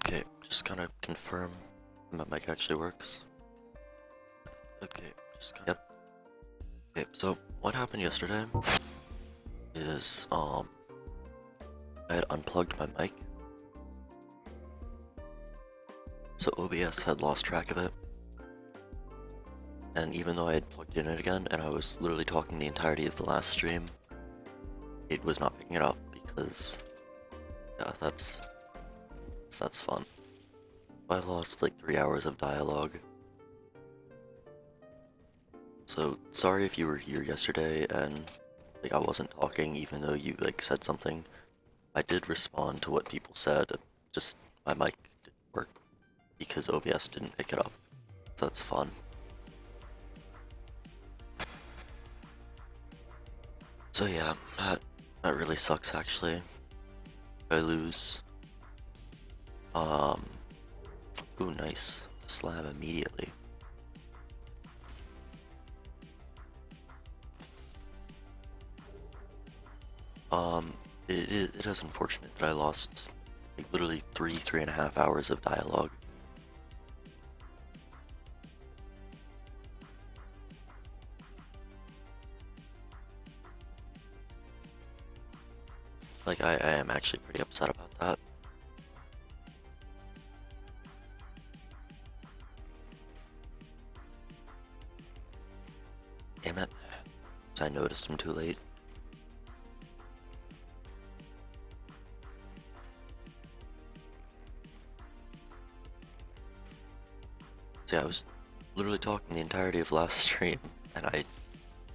Okay, just gotta confirm my mic actually works. Okay, yep. Okay, so what happened yesterday is, I had unplugged my mic, so OBS had lost track of it, and even though I had plugged in it again, and I was literally talking the entirety of the last stream, it was not picking it up because, yeah, that's fun. I lost like 3 hours of dialogue. So, sorry if you were here yesterday and like I wasn't talking even though you like said something. I did respond to what people said, just my mic didn't work because OBS didn't pick it up. So that's fun. So yeah, that really sucks actually. I lose. Ooh, nice. Slab immediately. It is unfortunate that I lost like literally 3.5 hours of dialogue. Like I am actually pretty upset about that. Damn it. I noticed him too late. See, I was literally talking the entirety of last stream, and I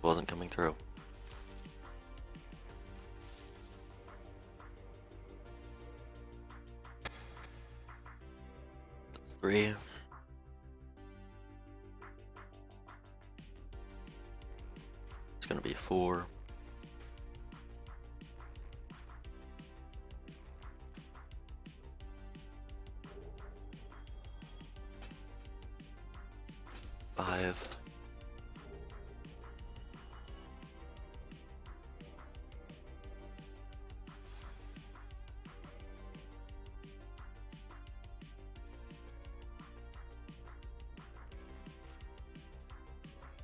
wasn't coming through. That's 3. It's gonna be 4. 5.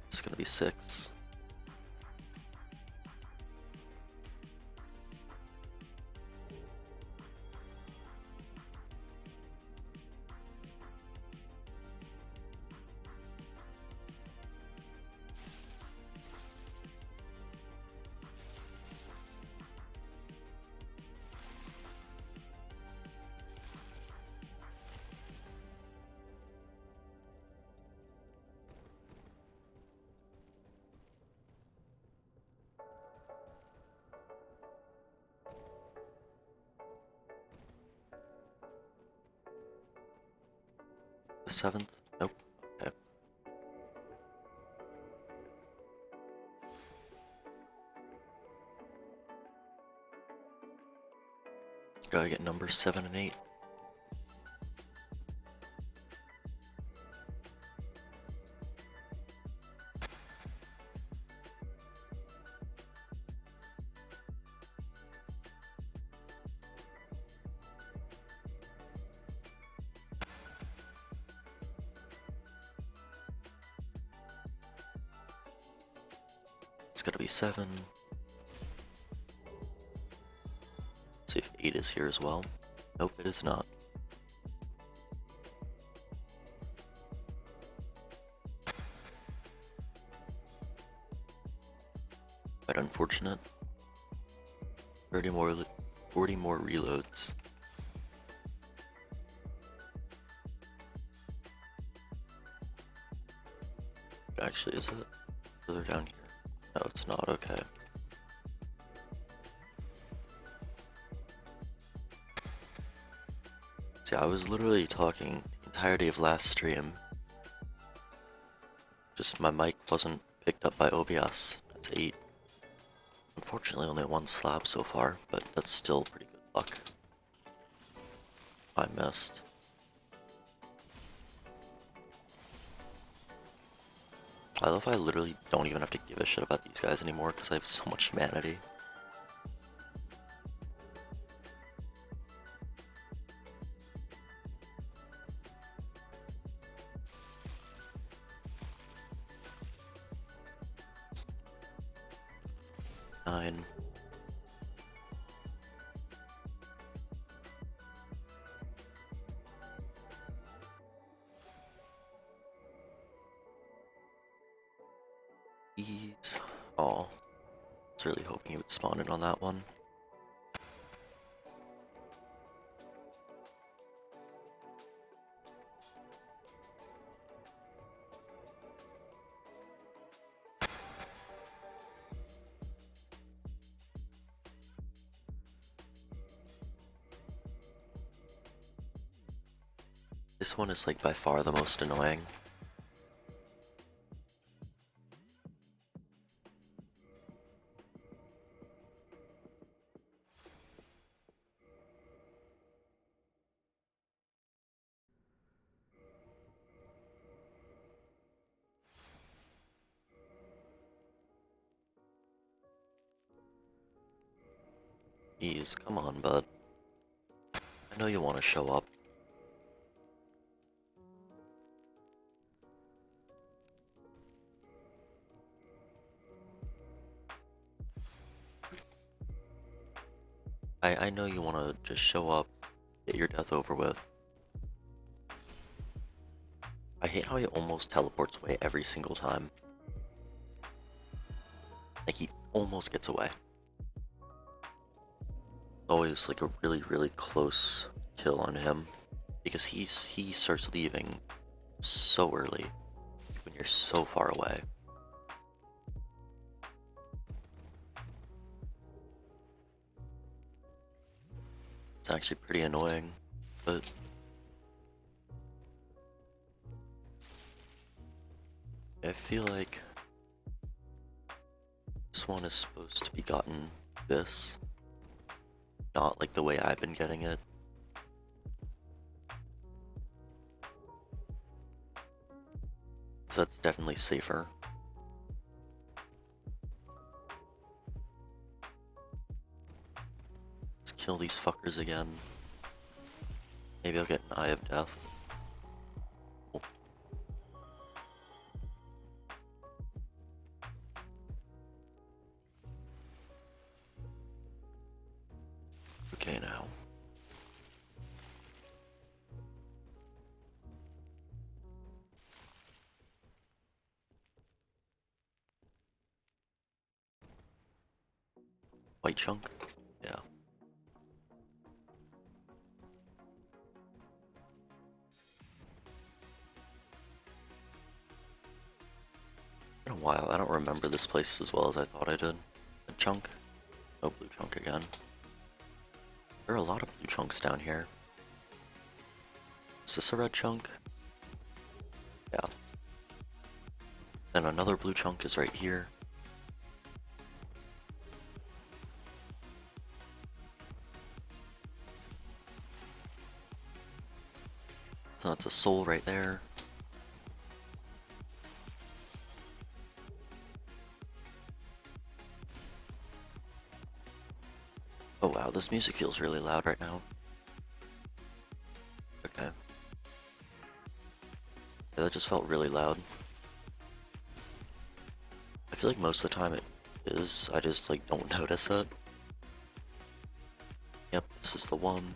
It's gonna be 6. The 7th? Nope. Okay. Gotta get numbers 7 and 8. It's gonna be 7. See if 8 is here as well. Nope, it is not. Quite unfortunate. 40 more reloads. Actually, is it further down here? No, it's not. Okay. See, I was literally talking the entirety of last stream. Just my mic wasn't picked up by OBS. That's 8. Unfortunately, only 1 slab so far, but that's still pretty good luck. I missed. I love how I literally don't even have to give a shit about these guys anymore because I have so much humanity. 9. Ease. Oh, I was really hoping he would spawn in on that one. This one is like by far the most annoying. Ease, come on, bud. I know you want to show up. I know you want to just show up, get your death over with. I hate how he almost teleports away every single time. Like, he almost gets away. Always like a really, really close kill on him. Because he starts leaving so early when you're so far away. It's actually pretty annoying, but I feel like this one is supposed to be gotten this, not like the way I've been getting it. So that's definitely safer. Let's kill these fuckers again. Maybe I'll get an Eye of Death. Oh. Okay, now. White chunk? Yeah. In a while, I don't remember this place as well as I thought I did. A chunk? No blue chunk again. There are a lot of blue chunks down here. Is this a red chunk? Yeah. Then another blue chunk is right here. That's a soul right there. Oh wow, this music feels really loud right now. Okay. Yeah, that just felt really loud. I feel like most of the time it is, I just like don't notice it. Yep, this is the one.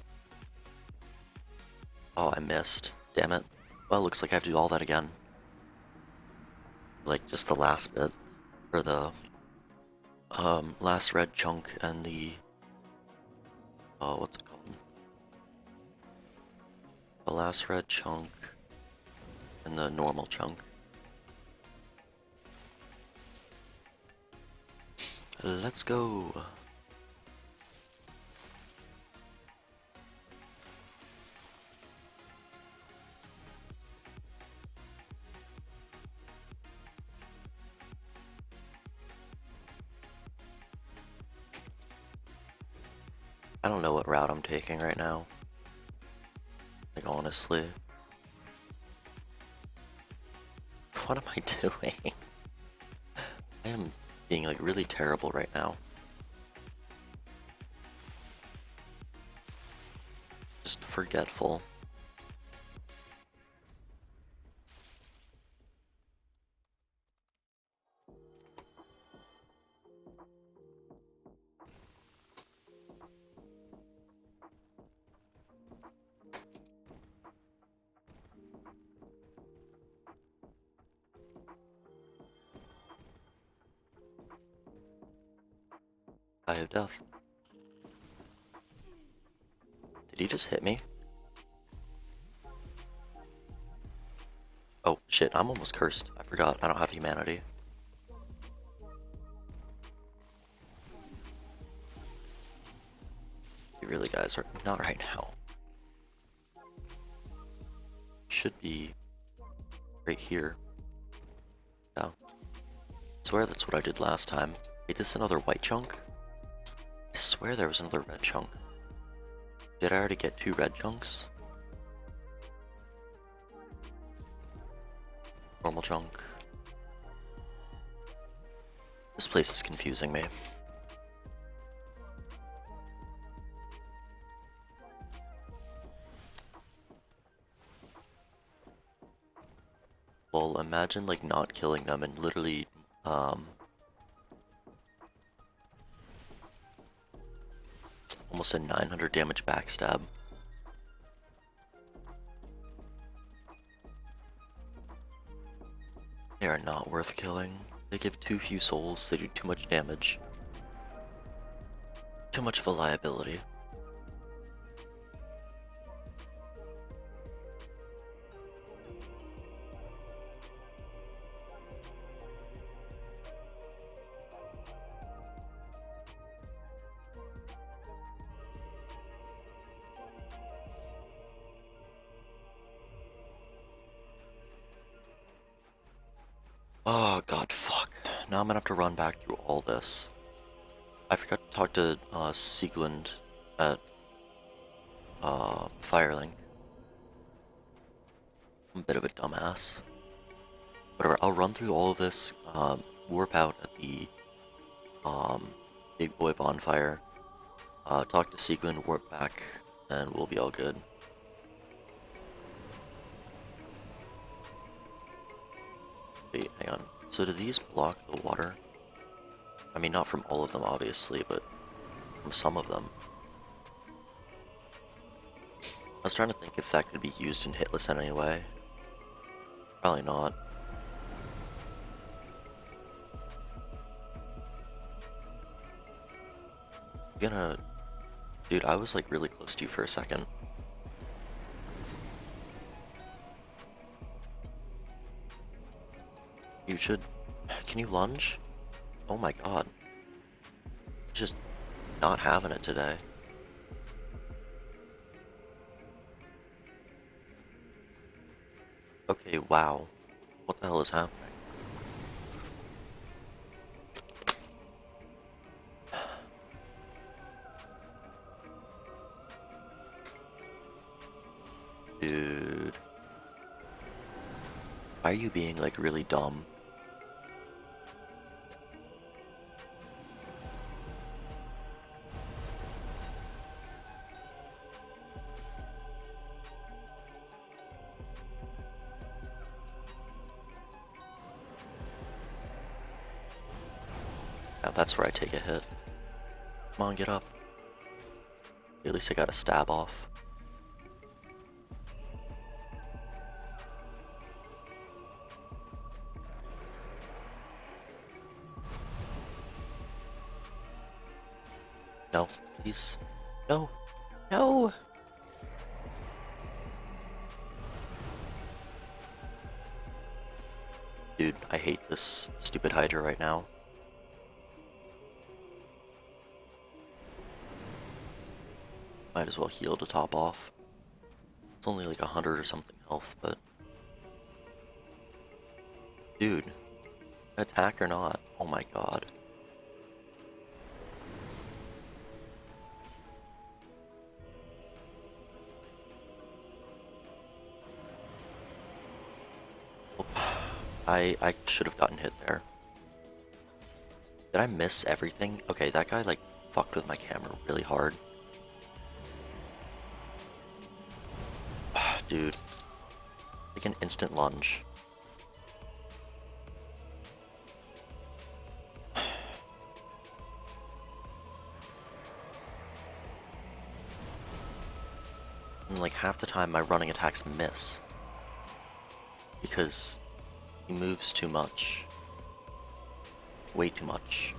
Oh, I missed. Damn it. Well, looks like I have to do all that again. Like, just the last bit. For the, last red chunk and the, what's it called? The last red chunk and the normal chunk. Let's go. I don't know what route I'm taking right now. Like, honestly. What am I doing? I am being, like, really terrible right now. Just forgetful. Eye of Death. Did he just hit me? Oh shit, I'm almost cursed. I forgot, I don't have humanity. You really, guys, are not right now. Should be right here. Yeah. I swear that's what I did last time. Wait, this is another white chunk? I swear there was another red chunk. Did I already get 2 red chunks? Normal chunk. This place is confusing me. Well, imagine like not killing them and literally almost a 900 damage backstab. They are not worth killing. They give too few souls, they do too much damage. Too much of a liability. Oh god, fuck. Now I'm gonna have to run back through all this. I forgot to talk to Sieglund at Firelink. I'm a bit of a dumbass. Whatever, I'll run through all of this, warp out at the big boy bonfire, talk to Sieglund, warp back, and we'll be all good. Wait, hang on. So do these block the water? I mean, not from all of them, obviously, but from some of them. I was trying to think if that could be used in hitless in any way. Probably not. Dude, I was like really close to you for a second. You should... Can you lunge? Oh my god. Just not having it today. Okay, wow. What the hell is happening? Dude. Why are you being like really dumb? Now that's where I take a hit. Come on, get up. At least I got a stab off. No, please. No. No! Dude, I hate this stupid Hydra right now. Might as well heal to top off. It's only like 100 or something health, but... Dude. Attack or not? Oh my god. I should have gotten hit there. Did I miss everything? Okay, that guy like fucked with my camera really hard. Dude. Like an instant lunge. And like half the time my running attacks miss. Because he moves too much. Way too much.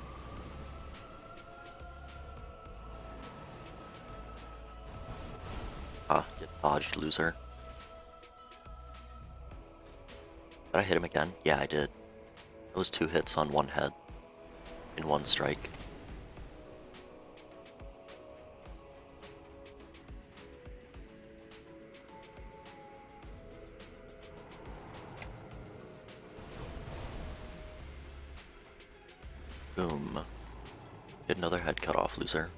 Get dodged, loser. Did I hit him again? Yeah, I did. That was 2 hits on 1 head in 1 strike. Boom. Get another head cut off, loser.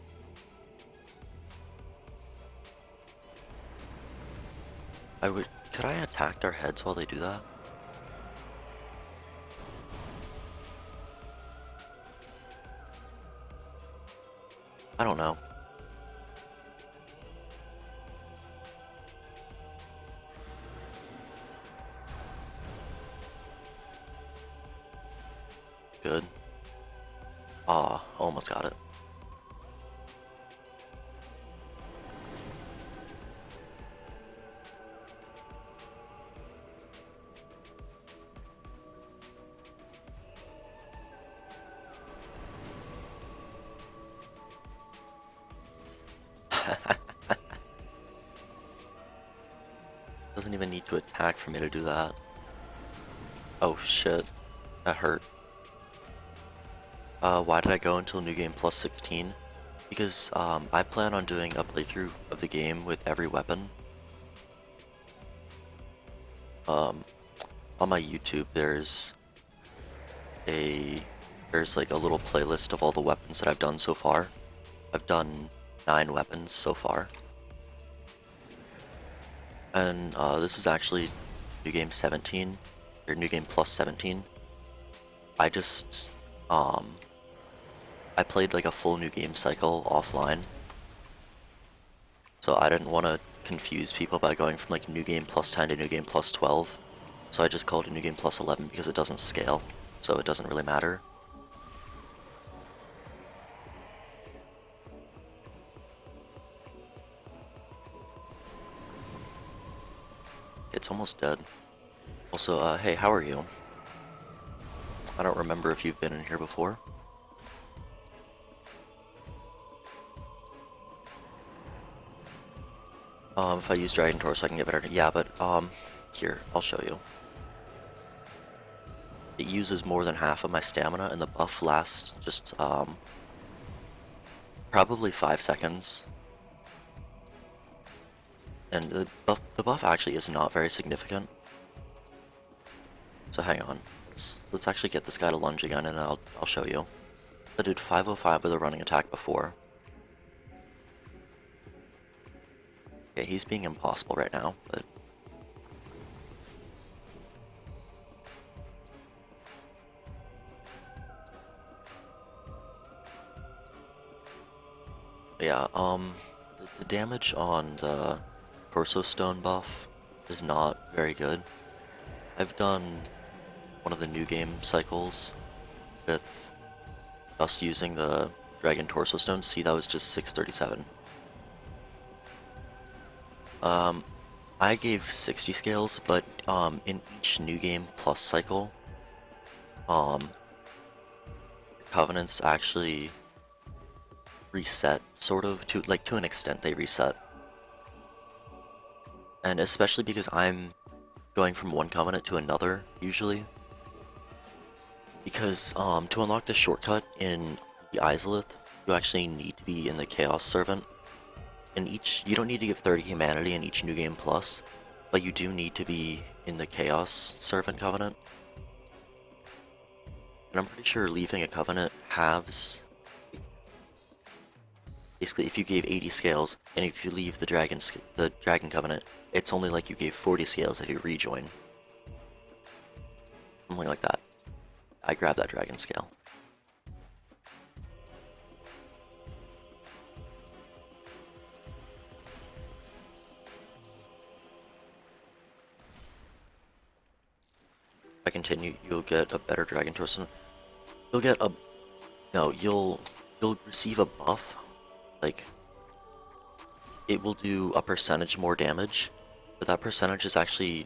Could I attack their heads while they do that? I don't know. Good. Ah, almost got it. Doesn't even need to attack for me to do that. Oh shit. That hurt. Why did I go until New Game plus 16? Because, I plan on doing a playthrough of the game with every weapon. On my YouTube, there's like a little playlist of all the weapons that I've done so far. I've done 9 weapons so far. And, this is actually New Game 17, or New Game plus 17. I just, I played like a full New Game cycle offline. So I didn't want to confuse people by going from like New Game plus 10 to New Game plus 12. So I just called it New Game plus 11 because it doesn't scale. So it doesn't really matter. It's almost dead. Also, hey, how are you? I don't remember if you've been in here before. If I use Dragon Torso I can get better. Yeah, but, here, I'll show you. It uses more than half of my stamina, and the buff lasts just, probably 5 seconds. And the buff actually is not very significant. So hang on. Let's actually get this guy to lunge again, and I'll show you. I did 505 with a running attack before. Okay, he's being impossible right now, but... yeah, the damage on the Torso Stone buff is not very good. I've done one of the New Game cycles with us using the Dragon Torso Stone. See, that was just 637. I gave 60 scales, but, in each New Game Plus cycle, Covenants actually reset, sort of, to an extent they reset. And especially because I'm going from one Covenant to another, usually. Because, to unlock the shortcut in the Izalith, you actually need to be in the Chaos Servant. You don't need to give 30 humanity in each New Game Plus, but you do need to be in the Chaos Servant Covenant. And I'm pretty sure leaving a Covenant halves... Basically, if you gave 80 scales, and if you leave the Dragon Covenant, it's only like you gave 40 scales if you rejoin. Something like that. I grabbed that Dragon scale. If I continue, you'll get a better Dragon Torso. You'll get a... No, you'll receive a buff. Like, it will do a percentage more damage, but that percentage is actually,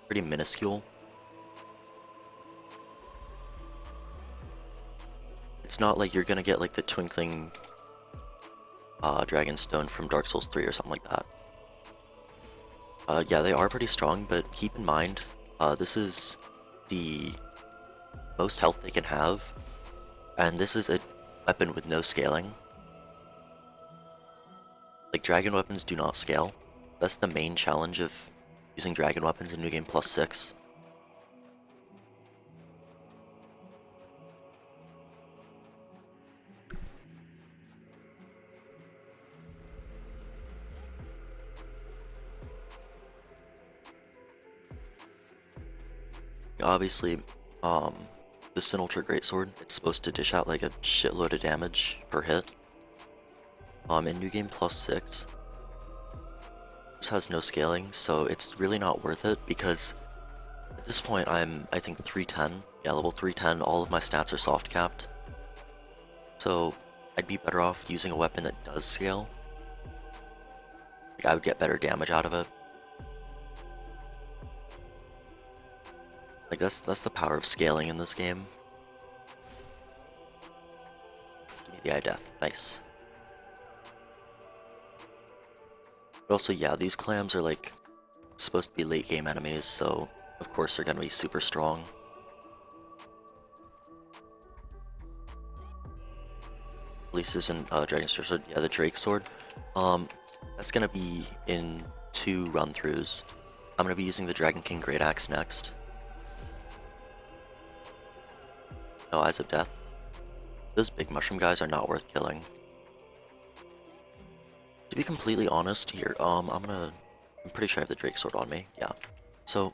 pretty minuscule. It's not like you're gonna get, like, the Twinkling, Dragon Stone from Dark Souls 3 or something like that. Yeah, they are pretty strong, but keep in mind, this is the most health they can have, and this is a weapon with no scaling. Like, dragon weapons do not scale. That's the main challenge of using dragon weapons in New Game Plus 6. Obviously, the Sin Ultra Greatsword, it's supposed to dish out like a shitload of damage per hit. In New Game Plus 6, this has no scaling, so it's really not worth it because at this point I'm, I think, 310. Yeah, level 310, all of my stats are soft capped. So I'd be better off using a weapon that does scale. Like, I would get better damage out of it. Like, that's the power of scaling in this game. Give me the eye death. Nice. But also, yeah, these clams are like supposed to be late game enemies, so of course they're gonna be super strong. At least isn't Dragon Sword. Yeah, the Drake Sword. That's gonna be in 2 run-throughs. I'm gonna be using the Dragon King Great Axe next. No Eyes of Death. Those big mushroom guys are not worth killing. To be completely honest here, I'm pretty sure I have the Drake Sword on me, yeah. So,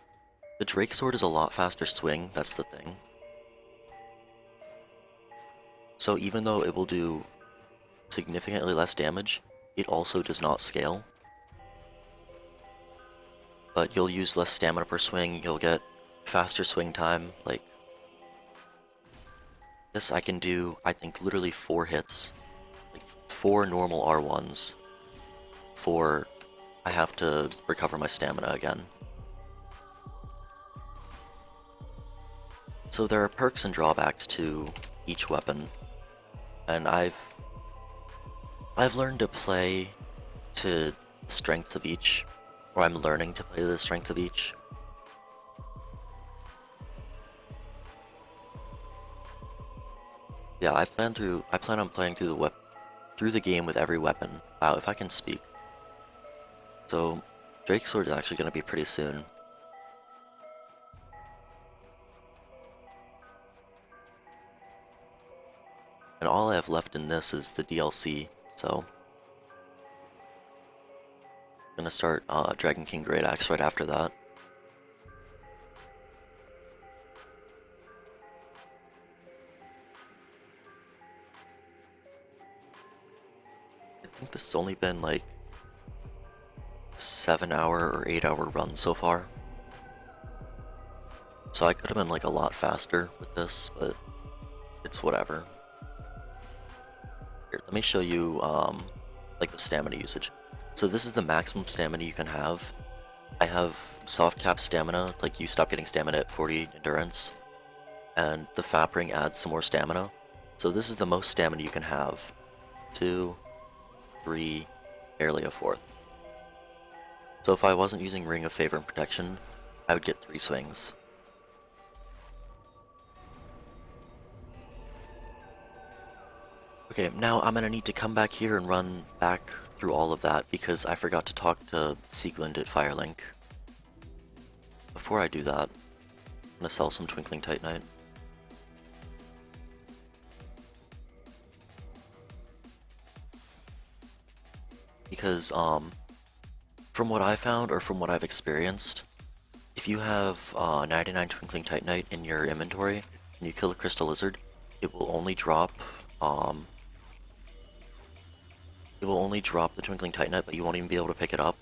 the Drake Sword is a lot faster swing, that's the thing. So even though it will do significantly less damage, it also does not scale. But you'll use less stamina per swing, you'll get faster swing time, like... This I can do, I think, literally 4 hits. Like, 4 normal R1s. 4, I have to recover my stamina again. So there are perks and drawbacks to each weapon, and I've learned to play to the strengths of each, or I'm learning to play to the strengths of each. Yeah, I plan on playing through the game with every weapon. Wow, if I can speak. So, Drake Sword is actually going to be pretty soon. And all I have left in this is the DLC, so... I'm gonna start Dragon King Great Axe right after that. I think this has only been like 7-hour or 8-hour run so far. So I could have been like a lot faster with this, but it's whatever. Here, let me show you like the stamina usage. So this is the maximum stamina you can have. I have soft cap stamina, like you stop getting stamina at 40 endurance, and the Fap Ring adds some more stamina. So this is the most stamina you can have. 2, 3, barely a 4th. So if I wasn't using Ring of Favor and Protection, I would get 3 swings. Okay, now I'm gonna need to come back here and run back through all of that because I forgot to talk to Sieglinde at Firelink. Before I do that, I'm gonna sell some Twinkling Titanite. Because, from what I found, or from what I've experienced, if you have 99 Twinkling Titanite in your inventory, and you kill a Crystal Lizard, it will only drop, the Twinkling Titanite, but you won't even be able to pick it up.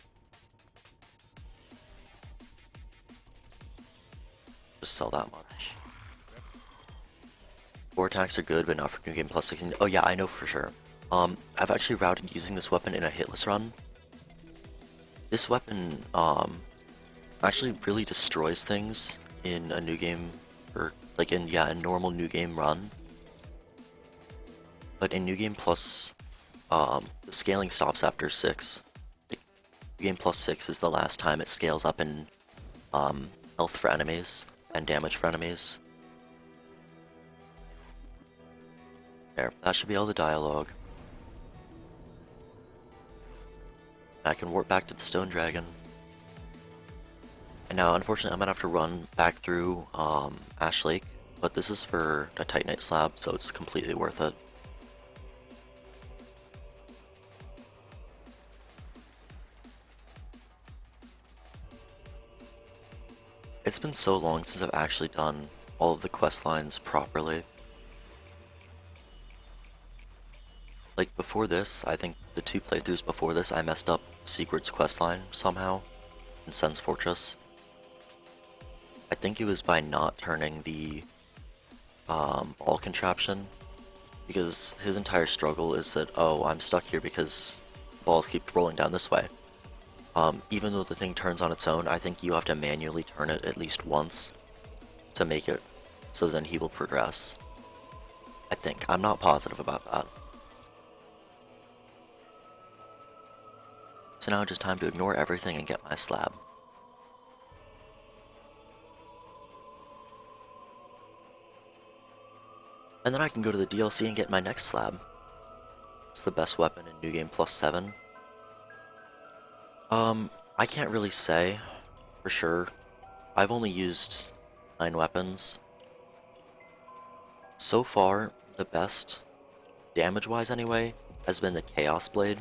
Just sell that much. 4 attacks are good, but not for New Game Plus 16. Oh yeah, I know for sure. I've actually routed using this weapon in a hitless run. This weapon, actually really destroys things in a new game, or like in, yeah, a normal new game run. But in New Game Plus, the scaling stops after 6. Like, Game plus 6 is the last time it scales up in health for enemies and damage for enemies. There, that should be all the dialogue. I can warp back to the Stone Dragon. And now, unfortunately, I'm gonna have to run back through Ash Lake, but this is for a Titanite slab, so it's completely worth it. It's been so long since I've actually done all of the quest lines properly. Like before this, I think the 2 playthroughs before this, I messed up Secret's questline somehow in Sen's Fortress. I think it was by not turning the ball contraption, because his entire struggle is that, oh, I'm stuck here because balls keep rolling down this way. Even though the thing turns on its own, I think you have to manually turn it at least once to make it, so then he will progress. I think. I'm not positive about that. So now it's just time to ignore everything and get my slab. And then I can go to the DLC and get my next slab. It's the best weapon in New Game Plus 7. I can't really say for sure. I've only used 9 weapons. So far, the best, damage-wise anyway, has been the Chaos Blade.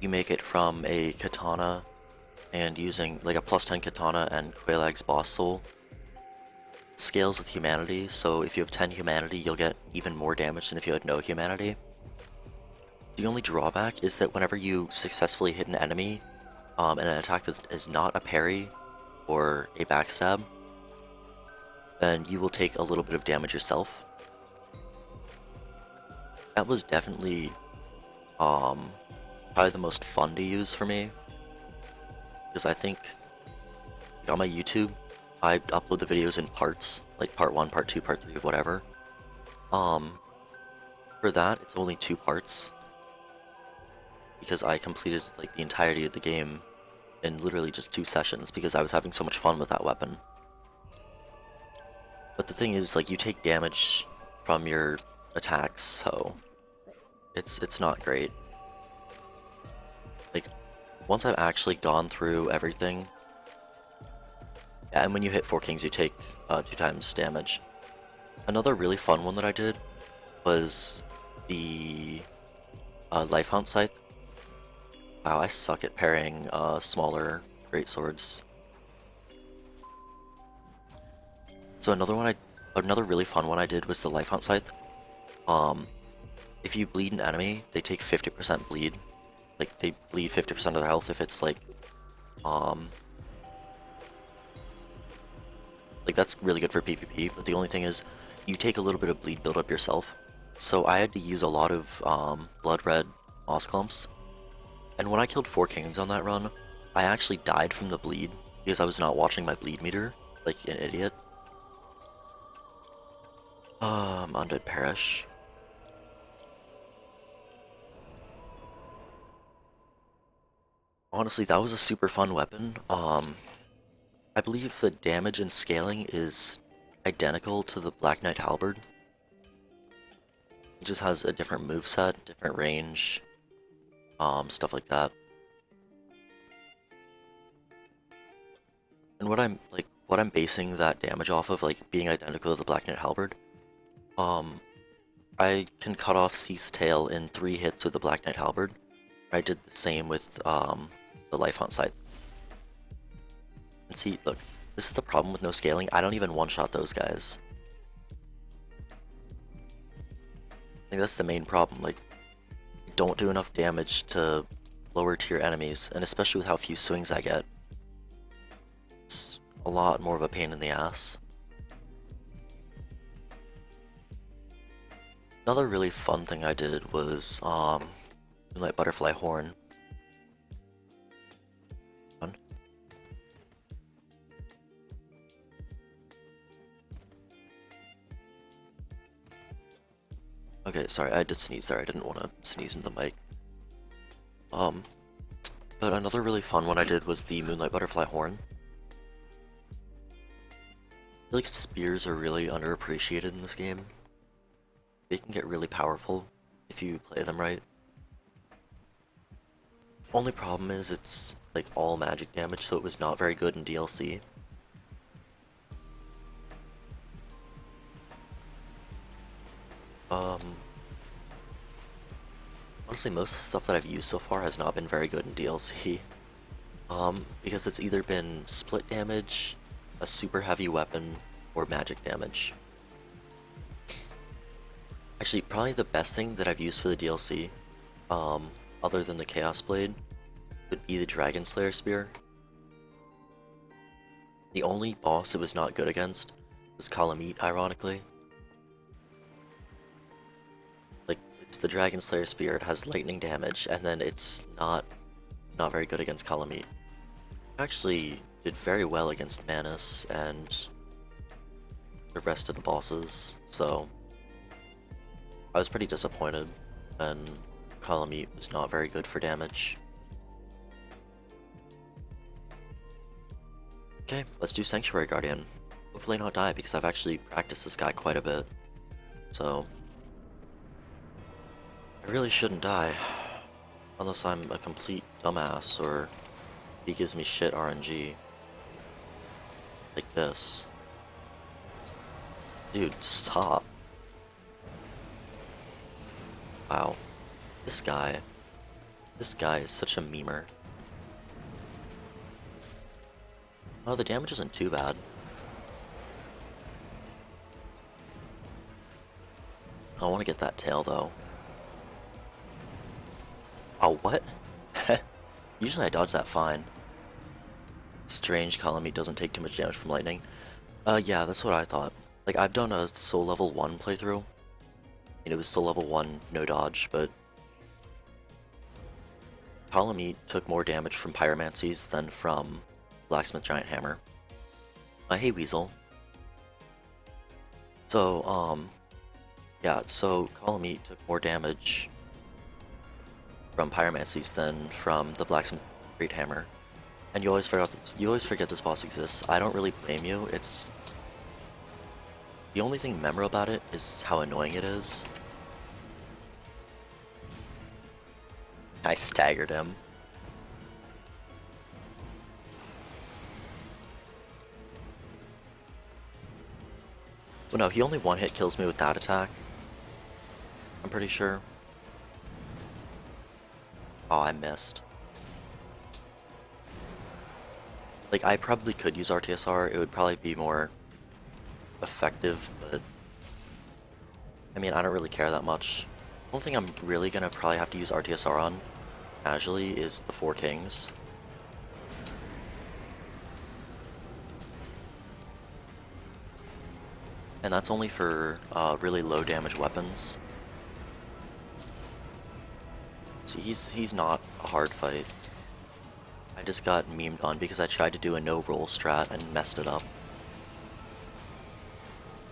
You make it from a katana and using like a plus 10 katana and Quelaag's boss soul. Scales with humanity, so if you have 10 humanity, you'll get even more damage than if you had no humanity. The only drawback is that whenever you successfully hit an enemy, and an attack that is not a parry or a backstab, then you will take a little bit of damage yourself. That was definitely probably the most fun to use for me, because I think on my YouTube, I upload the videos in parts, like part 1, part 2, part 3, whatever. For that, it's only 2 parts, because I completed like the entirety of the game in literally just 2 sessions because I was having so much fun with that weapon. But the thing is, like, you take damage from your attacks, so it's not great. Like, once I've actually gone through everything, yeah, and when you hit 4 kings, you take 2 times damage. Another really fun one that I did was the Life Hunt Scythe. Wow, I suck at parrying smaller greatswords. So another really fun one I did was the Life Hunt Scythe. If you bleed an enemy, they take 50% bleed. Like, they bleed 50% of their health if it's like that's really good for PvP, but the only thing is, you take a little bit of bleed buildup yourself. So I had to use a lot of blood red moss clumps. And when I killed 4 kings on that run, I actually died from the bleed because I was not watching my bleed meter, like an idiot. Undead Perish. Honestly, that was a super fun weapon. I believe the damage and scaling is identical to the Black Knight Halberd. It just has a different moveset, different range, stuff like that. And what I'm basing that damage off of, like being identical to the Black Knight Halberd, I can cut off Seath's tail in 3 hits with the Black Knight Halberd. I did the same with the Life Hunt Scythe. And see, look, this is the problem with no scaling. I don't even one-shot those guys. I think that's the main problem. Like, I don't do enough damage to lower tier enemies, and especially with how few swings I get, it's a lot more of a pain in the ass. Another really fun thing I did was Moonlight Butterfly Horn. Okay, sorry, I did sneeze there. I didn't want to sneeze into the mic. But another really fun one I did was the Moonlight Butterfly Horn. I feel like spears are really underappreciated in this game. They can get really powerful if you play them right. Only problem is it's like all magic damage, so it was not very good in DLC. Honestly, most of the stuff that I've used so far has not been very good in DLC. Because it's either been split damage, a super heavy weapon, or magic damage. Actually, probably the best thing that I've used for the DLC, other than the Chaos Blade, would be the Dragon Slayer Spear. The only boss it was not good against was Kalameet, ironically. Like, it's the Dragon Slayer Spear, it has lightning damage, and then it's not very good against Kalameet. Actually did very well against Manus and the rest of the bosses, so I was pretty disappointed, and Kalameet was not very good for damage. Okay, let's do Sanctuary Guardian. Hopefully not die, because I've actually practiced this guy quite a bit, so I really shouldn't die, unless I'm a complete dumbass, or he gives me shit RNG. Like this. Dude, stop. Wow. This guy is such a memer. Oh, the damage isn't too bad. I want to get that tail, though. Oh, what? Usually I dodge that fine. Strange, Kalameet doesn't take too much damage from lightning. Yeah, that's what I thought. Like, I've done a soul level 1 playthrough, and it was soul level 1, no dodge, but Kalameet took more damage from pyromancies than from Blacksmith Giant Hammer. Hey, Weasel. So, yeah, so Kalameet took more damage from pyromancies than from the Blacksmith Great Hammer. And you always forget this boss exists. I don't really blame you. It's the only thing memorable about it is how annoying it is. I staggered him. Well, no, he only one-hit kills me with that attack. I'm pretty sure. Oh, I missed. Like, I probably could use RTSR, it would probably be more effective, but I mean, I don't really care that much. The only thing I'm really gonna probably have to use RTSR on, casually, is the Four Kings. And that's only for really low damage weapons. So he's not a hard fight. I just got memed on because I tried to do a no-roll strat and messed it up.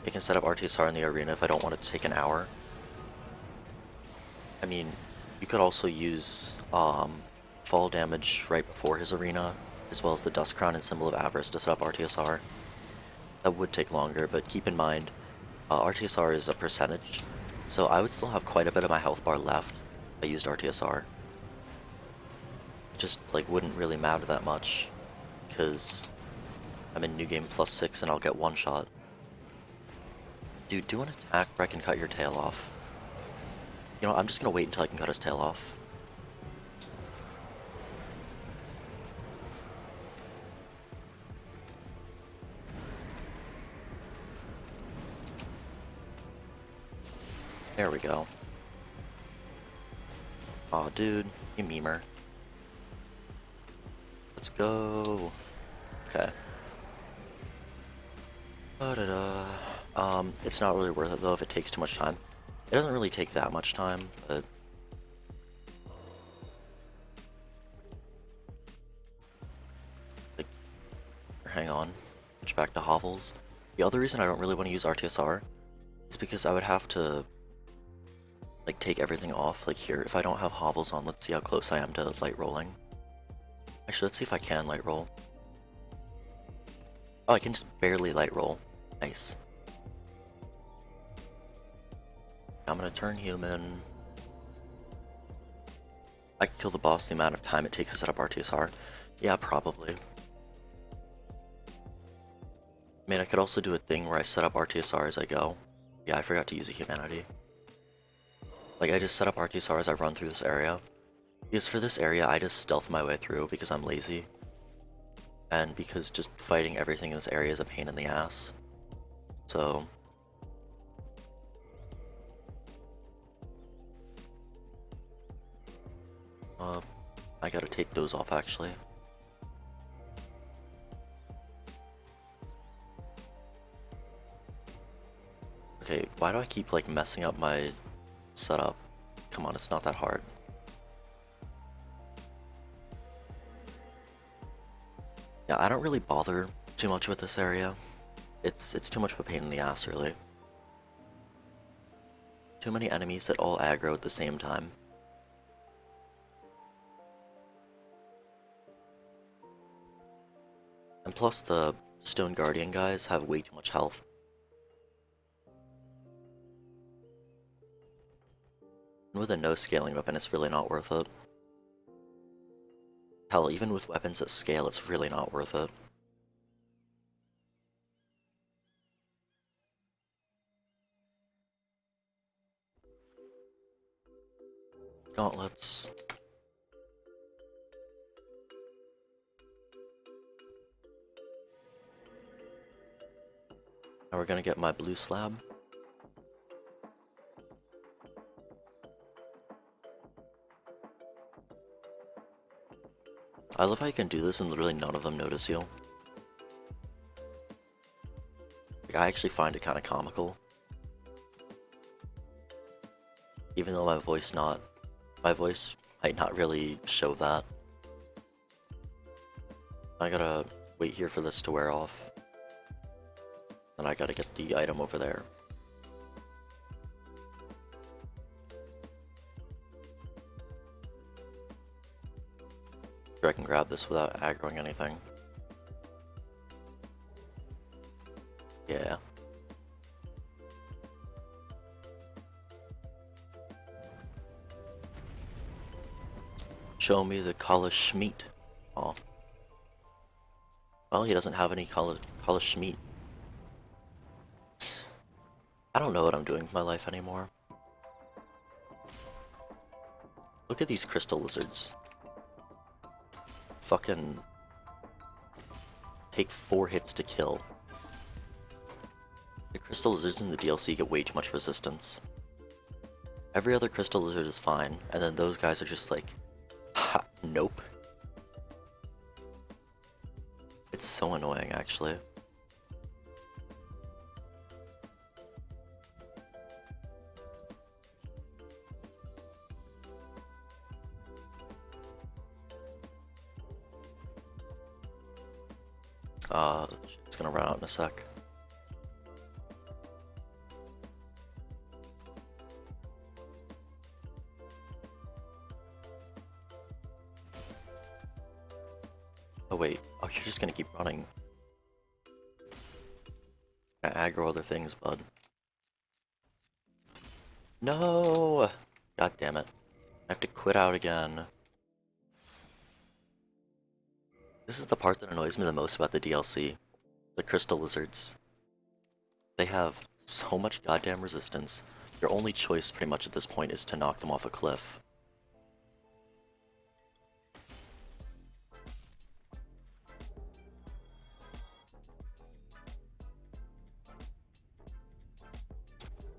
I can set up RTSR in the arena if I don't want it to take an hour. I mean, you could also use fall damage right before his arena, as well as the Dust Crown and Symbol of Avarice to set up RTSR. That would take longer, but keep in mind, RTSR is a percentage, so I would still have quite a bit of my health bar left if I used RTSR. It just, like, wouldn't really matter that much, because I'm in New Game +6 and I'll get one shot. Dude, do an attack where I can cut your tail off. You know, I'm just gonna wait until I can cut his tail off. There we go. Aw, dude, you memer. Let's go. Okay. It's not really worth it though if it takes too much time. It doesn't really take that much time, but like, hang on. Switch back to hovels. The other reason I don't really want to use RTSR is because I would have to like take everything off. Like here, if I don't have hovels on, let's see how close I am to light rolling. Actually, let's see if I can light roll. Oh, I can just barely light roll. Nice. I'm gonna turn human. I could kill the boss the amount of time it takes to set up RTSR. Yeah, probably. I mean, I could also do a thing where I set up RTSR as I go. Yeah, I forgot to use a humanity. Like, I just set up RTSR as I run through this area. Because for this area, I just stealth my way through because I'm lazy. And because just fighting everything in this area is a pain in the ass. So... I gotta take those off, actually. Okay, why do I keep, like, messing up my setup? Come on, it's not that hard. Yeah, I don't really bother too much with this area. It's too much of a pain in the ass, really. Too many enemies that all aggro at the same time. And plus the Stone Guardian guys have way too much health. And with a no scaling weapon, it's really not worth it. Hell, even with weapons at scale, it's really not worth it. Gauntlets. Now we're gonna get my blue slab. I love how you can do this and literally none of them notice you. Like, I actually find it kind of comical. Even though my voice might not really show that. I gotta wait here for this to wear off. Then I gotta get the item over there. Sure, I can grab this without aggroing anything. Yeah. Show me the Kalish meat. Oh. Well, he doesn't have any Kalish meat. I don't know what I'm doing with my life anymore. Look at these crystal lizards. Fucking take 4 hits to kill. The crystal lizards in the DLC get way too much resistance. Every other crystal lizard is fine, and then those guys are just like, ha, nope. It's so annoying, actually. It's gonna run out in a sec. Oh wait, oh, you're just gonna keep running. Gonna aggro other things, bud. No! God damn it. I have to quit out again. This is the part that annoys me the most about the DLC. The crystal lizards. They have so much goddamn resistance. Your only choice pretty much at this point is to knock them off a cliff.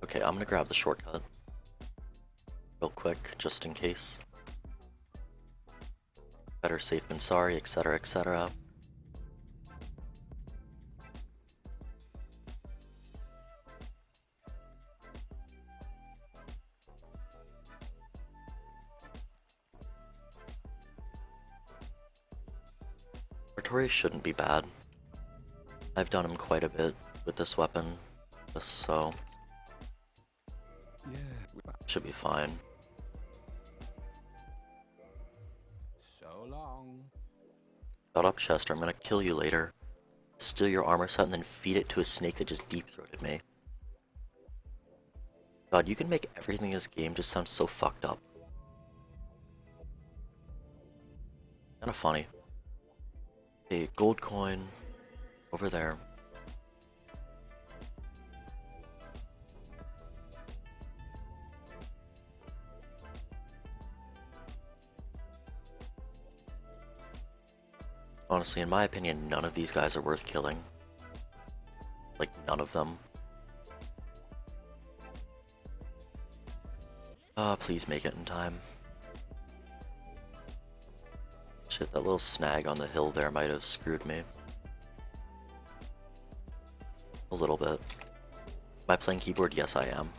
Okay, I'm gonna grab the shortcut. Real quick, just in case. Better safe than sorry, etc, etc. Artorias shouldn't be bad. I've done him quite a bit with this weapon, so should be fine. So long. Shut up, Chester. I'm gonna kill you later. Steal your armor set and then feed it to a snake that just deep-throated me. God, you can make everything in this game just sound so fucked up. Kinda funny. A gold coin over there. Honestly, in my opinion, none of these guys are worth killing. Like, none of them. Please make it in time. Shit, that little snag on the hill there might have screwed me. A little bit. Am I playing keyboard? Yes, I am.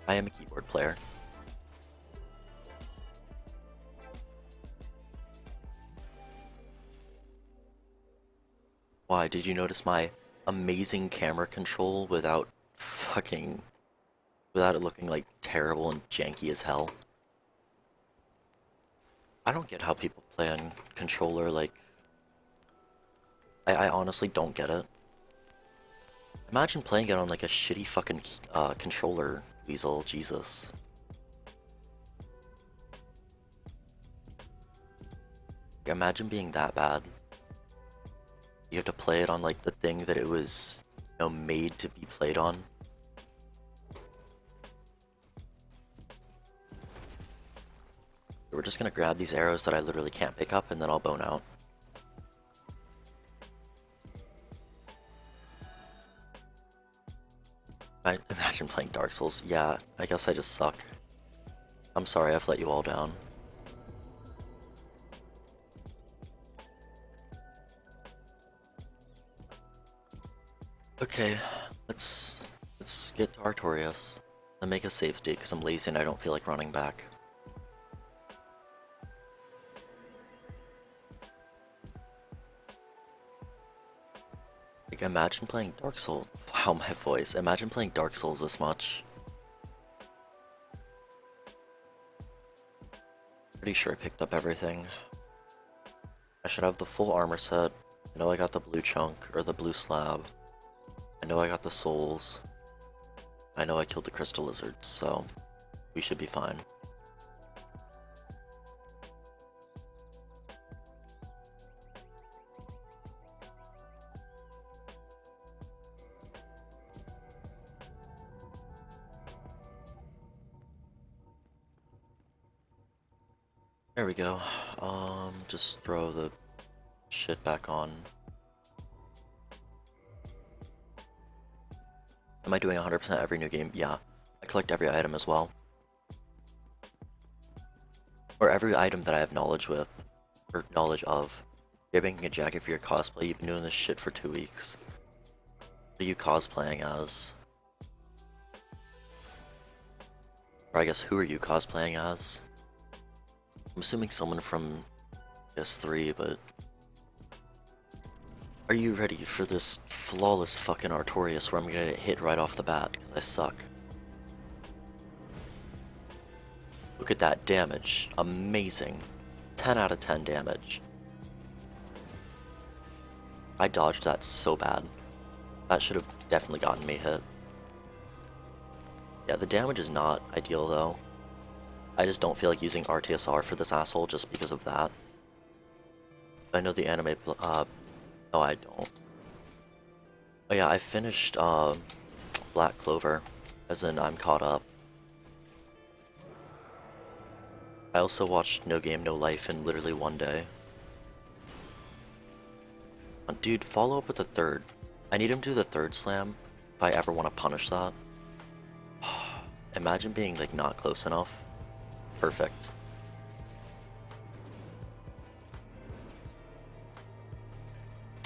I am a keyboard player. Why, did you notice my amazing camera control without it looking like terrible and janky as hell? I don't get how people play on controller, like, I honestly don't get it. Imagine playing it on like a shitty fucking controller, Weasel, Jesus. Imagine being that bad. You have to play it on like the thing that it was, you know, made to be played on. We're just gonna grab these arrows that I literally can't pick up and then I'll bone out. I imagine playing Dark Souls. Yeah, I guess I just suck. I'm sorry I've let you all down. Okay, let's get to Artorias and make a save state because I'm lazy and I don't feel like running back. Like, imagine playing Dark Souls. Wow, my voice. Imagine playing Dark Souls this much. Pretty sure I picked up everything. I should have the full armor set. I know I got the blue chunk, or the blue slab. I know I got the souls. I know I killed the crystal lizards, so we should be fine. There we go. Just throw the shit back on. Am I doing 100% every new game? Yeah. I collect every item as well. Or every item that I have knowledge with, or knowledge of. You're making a jacket for your cosplay, you've been doing this shit for 2 weeks. What are you cosplaying as? Or I guess, who are you cosplaying as? I'm assuming someone from PS3, but... Are you ready for this flawless fucking Artorias where I'm gonna get hit right off the bat, because I suck? Look at that damage. Amazing. 10 out of 10 damage. I dodged that so bad. That should have definitely gotten me hit. Yeah, the damage is not ideal though. I just don't feel like using RTSR for this asshole just because of that. I know the anime, no I don't. Oh yeah, I finished, Black Clover, as in I'm caught up. I also watched No Game, No Life in literally 1 day. Dude, follow up with the third. I need him to do the third slam, if I ever want to punish that. Imagine being, like, not close enough. Perfect.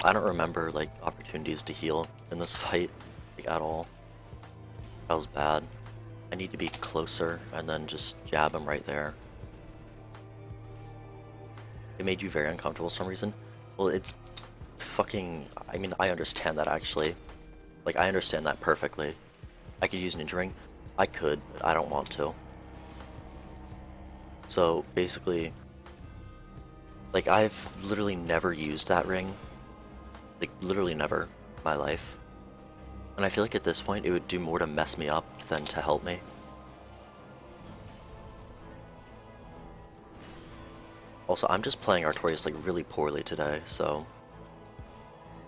I don't remember, like, opportunities to heal in this fight, like, at all. That was bad. I need to be closer, and then just jab him right there. It made you very uncomfortable for some reason. Well, it's fucking... I mean, I understand that, actually. Like, I understand that perfectly. I could use Ninja Ring. I could, but I don't want to. So, basically, Like, I've literally never used that ring. Like, literally never in my life. And I feel like at this point it would do more to mess me up than to help me. Also, I'm just playing Artorias like really poorly today, so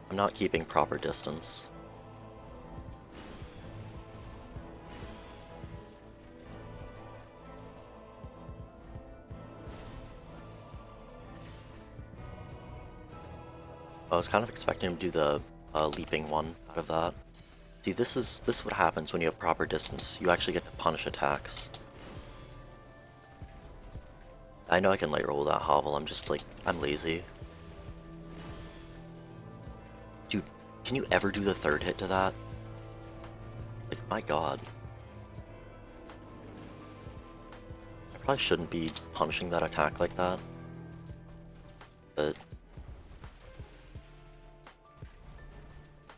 I'm not keeping proper distance. I was kind of expecting him to do the leaping one out of that. See, this is what happens when you have proper distance. You actually get to punish attacks. I know I can light roll that hovel, I'm just like, I'm lazy. Dude, can you ever do the third hit to that? Like, my god. I probably shouldn't be punishing that attack like that. But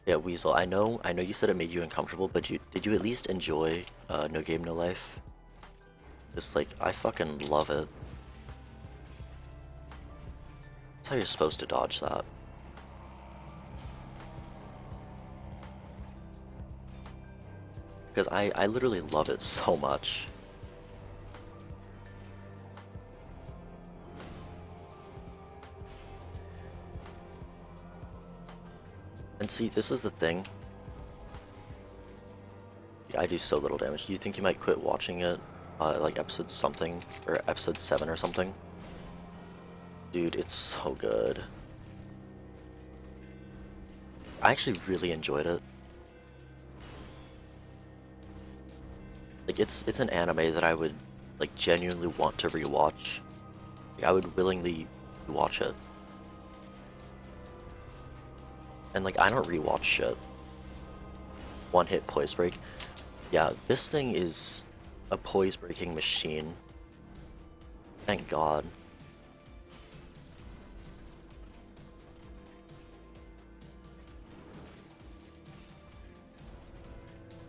yeah, Weasel, I know you said it made you uncomfortable, but did you at least enjoy No Game No Life? Just like, I fucking love it. That's how you're supposed to dodge that. Because I literally love it so much. And see, this is the thing. I do so little damage. Do you think you might quit watching it? Like episode something, or episode 7 or something? Dude, it's so good. I actually really enjoyed it. Like, it's an anime that I would, like, genuinely want to rewatch. Like, I would willingly watch it. And, like, I don't rewatch shit. One hit poise break. Yeah, this thing is a poise breaking machine. Thank God.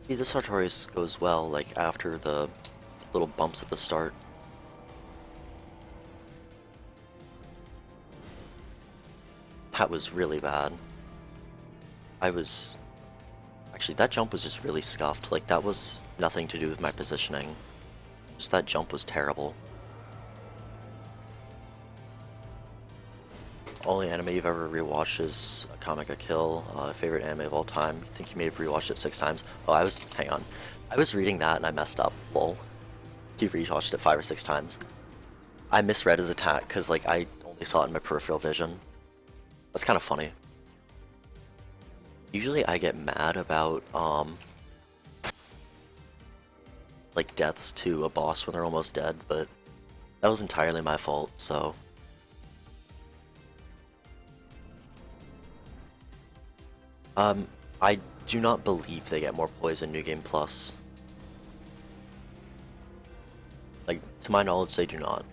See, this Artorias goes well, like, after the little bumps at the start. That was really bad. Actually, that jump was just really scuffed. Like, that was nothing to do with my positioning. Just that jump was terrible. Only anime you've ever rewatched is Comic a Kill, favorite anime of all time. I think you may have rewatched it 6 times. Oh, hang on. I was reading that and I messed up, lol. You rewatched it 5 or 6 times. I misread his attack because, like, I only saw it in my peripheral vision. That's kind of funny. Usually I get mad about, like, deaths to a boss when they're almost dead, but that was entirely my fault, so... I do not believe they get more poise in New Game Plus. Like, to my knowledge, they do not.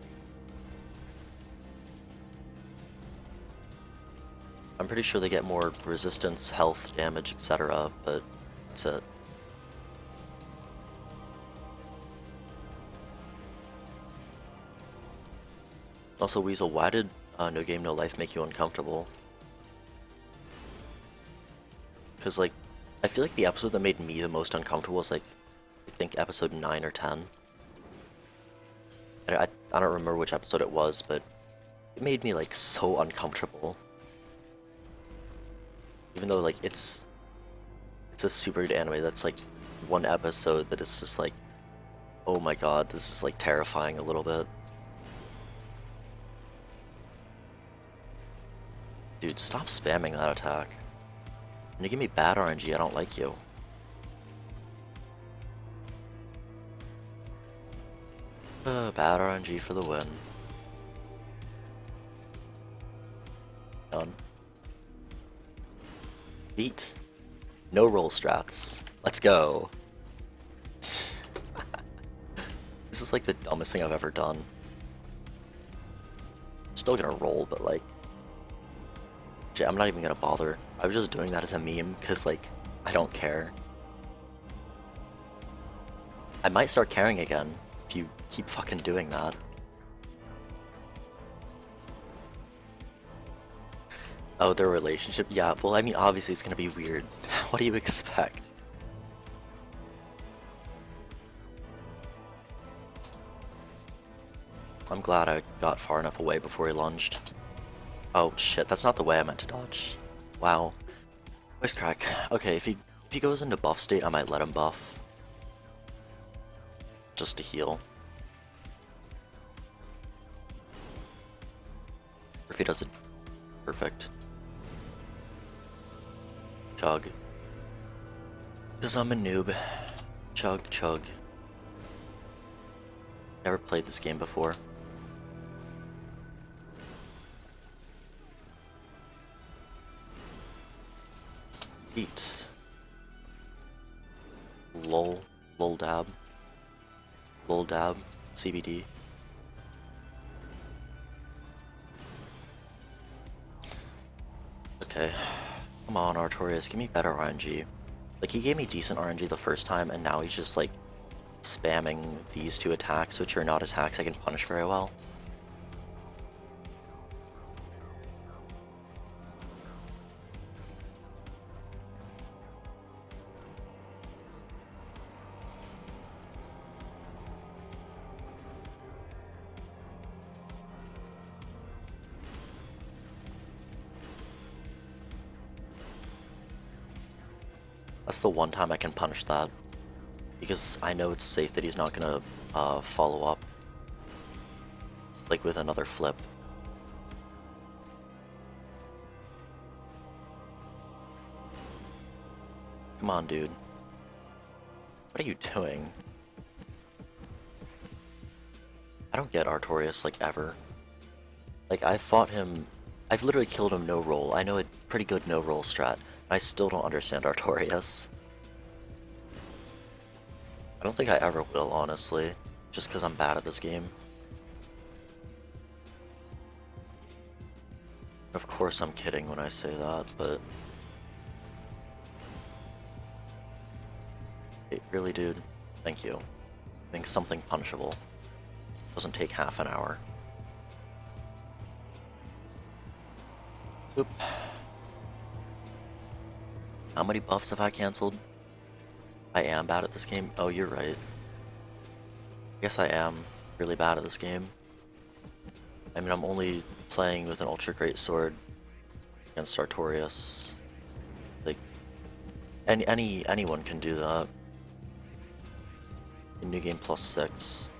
I'm pretty sure they get more resistance, health, damage, etc., but that's it. Also, Weasel, why did No Game No Life make you uncomfortable? Because, like, I feel like the episode that made me the most uncomfortable was, like, I think episode 9 or 10. I don't remember which episode it was, but it made me, like, so uncomfortable. Even though, like, it's a super good anime, that's, like, one episode that is just, like, oh my god, this is, like, terrifying a little bit. Dude, stop spamming that attack. When you give me bad RNG, I don't like you. Bad RNG for the win. Done. Beat. No roll strats. Let's go. This is like the dumbest thing I've ever done. I'm still gonna roll, but like... I'm not even gonna bother. I was just doing that as a meme, because, like, I don't care. I might start caring again if you keep fucking doing that. Oh, their relationship? Yeah, well, I mean, obviously it's gonna be weird. What do you expect? I'm glad I got far enough away before he lunged. Oh shit, that's not the way I meant to dodge. Wow. Voice crack. Okay, if he goes into buff state, I might let him buff. Just to heal. Or if he does it perfect. Chug. Because I'm a noob. Chug, chug. Never played this game before. Eat. Lol. Lol dab. Lol dab. CBD. Okay. Come on, Artorias, give me better RNG. Like, he gave me decent RNG the first time, and now he's just, like, spamming these two attacks, which are not attacks I can punish very well. That's the one time I can punish that, because I know it's safe that he's not gonna follow up, like, with another flip. Come on, dude. What are you doing? I don't get Artorias, like, ever. Like, I've fought him, I've literally killed him no roll. I know a pretty good no roll strat. I still don't understand Artorias. I don't think I ever will, honestly, just because I'm bad at this game. Of course I'm kidding when I say that, but... Hey, really, dude? Thank you. I think something punishable. Doesn't take half an hour. Oop. How many buffs have I cancelled? I am bad at this game? Oh, you're right. I guess I am really bad at this game. I mean, I'm only playing with an Ultra Greatsword against Artorias. Like, anyone can do that. In New Game +6,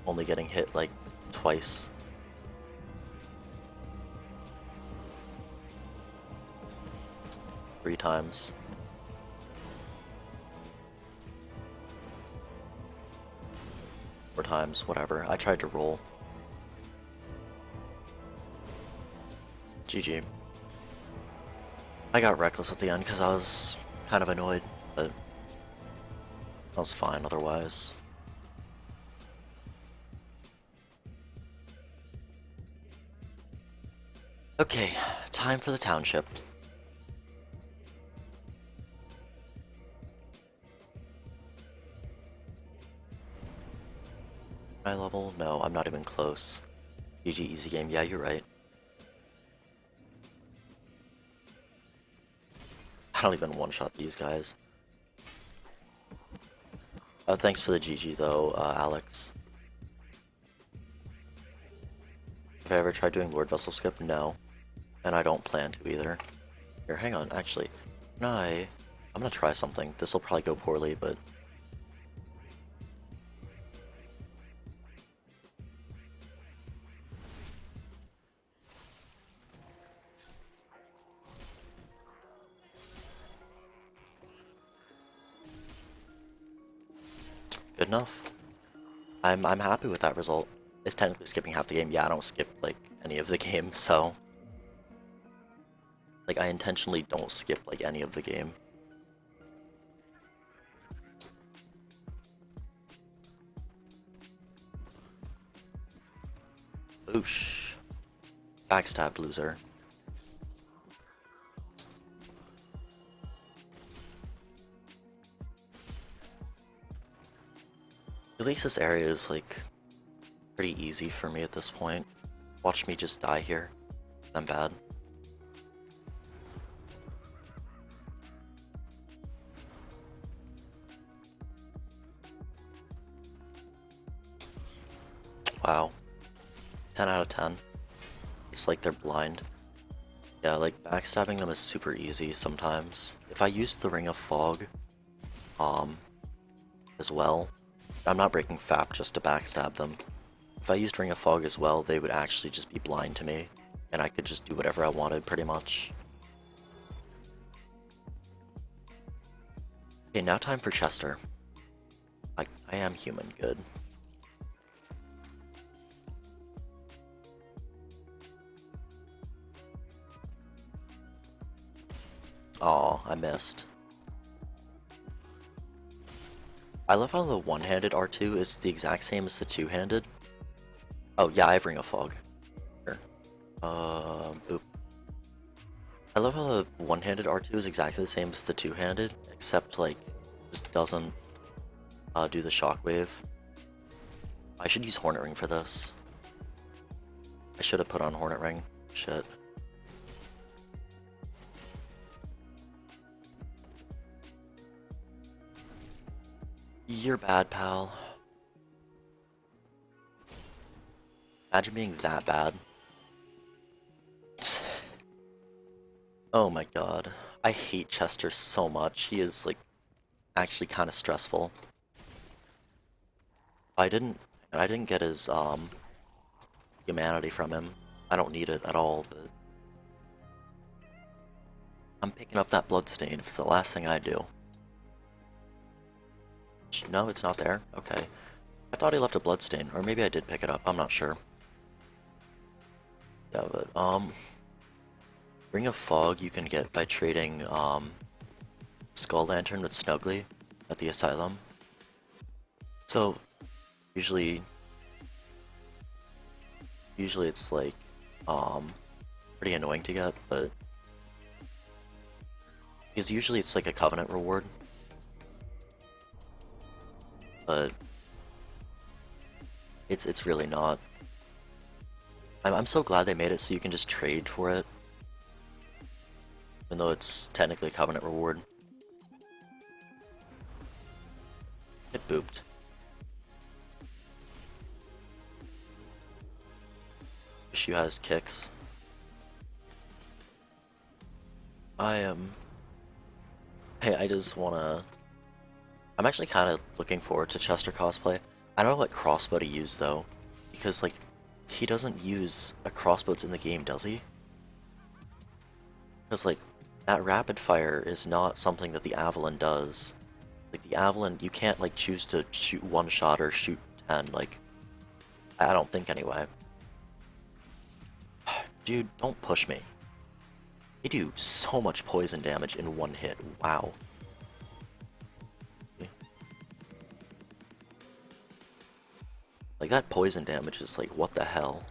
only getting hit like twice. Three times. Four times, whatever. I tried to roll. GG. I got reckless at the end because I was kind of annoyed, but I was fine otherwise. Okay, time for the township. High level? No, I'm not even close. GG easy game, yeah, you're right. I don't even one-shot these guys. Thanks for the GG though, Alex. Have I ever tried doing Lord Vessel Skip? No. And I don't plan to either. Here, hang on, actually. I'm gonna try something. This will probably go poorly, but... Good enough. I'm happy with that result. It's technically skipping half the game. Yeah, I don't skip, like, any of the game, so... Like, I intentionally don't skip, like, any of the game. Boosh. Backstabbed, loser. At least this area is, like, pretty easy for me at this point. Watch me just die here. I'm bad. Wow. 10 out of 10. It's like they're blind. Yeah, like backstabbing them is super easy sometimes. If I use the Ring of Fog, as well, I'm not breaking FAP just to backstab them. If I used Ring of Fog as well, they would actually just be blind to me, and I could just do whatever I wanted pretty much. Okay, now time for Chester. I am human, good. Aw, I missed. I love how the one-handed R2 is the exact same as the two-handed. Oh yeah, I have Ring of Fog. Here. Boop. I love how the one-handed R2 is exactly the same as the two-handed, except like, just doesn't do the shockwave. I should use Hornet Ring for this. I should have put on Hornet Ring. Shit. You're bad, pal. Imagine being that bad. Oh my god. I hate Chester so much. He is, like, actually kind of stressful. I didn't get his, humanity from him. I don't need it at all, but... I'm picking up that bloodstain if it's the last thing I do. No, it's not there? Okay. I thought he left a bloodstain, or maybe I did pick it up, I'm not sure. Yeah, but, Ring of Fog you can get by trading, Skull Lantern with Snuggly at the Asylum. So, usually it's like, pretty annoying to get, but... Because usually it's like a Covenant reward. But... It's really not. I'm so glad they made it so you can just trade for it. Even though it's technically a Covenant reward. It booped. Wish you had his kicks. Hey, I just wanna... I'm actually kind of looking forward to Chester cosplay. I don't know what crossbow to use though. Because, like, he doesn't use a crossbow that's in the game, does he? Because, like, that rapid fire is not something that the Avalon does. Like, the Avalon, you can't, like, choose to shoot one shot or shoot 10, like... I don't think, anyway. Dude, don't push me. They do so much poison damage in one hit, wow. Like, that poison damage is like, what the hell?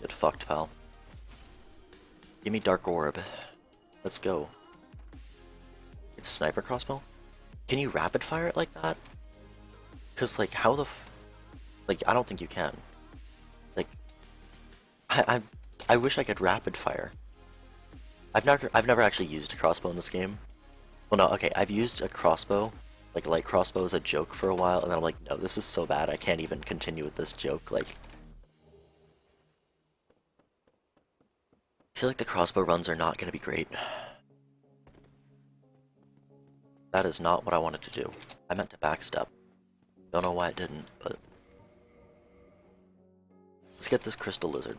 Get fucked, pal. Give me Dark Orb. Let's go. It's Sniper Crossbow? Can you rapid fire it like that? Cause, like, how the like, I don't think you can. Like, I wish I could rapid fire. I've never actually used a crossbow in this game. Well, no, okay, I've used a crossbow, like a light crossbow as a joke for a while, and then I'm like, no, this is so bad, I can't even continue with this joke, like... I feel like the crossbow runs are not gonna be great. That is not what I wanted to do. I meant to backstep. Don't know why it didn't, but... Let's get this Crystal Lizard.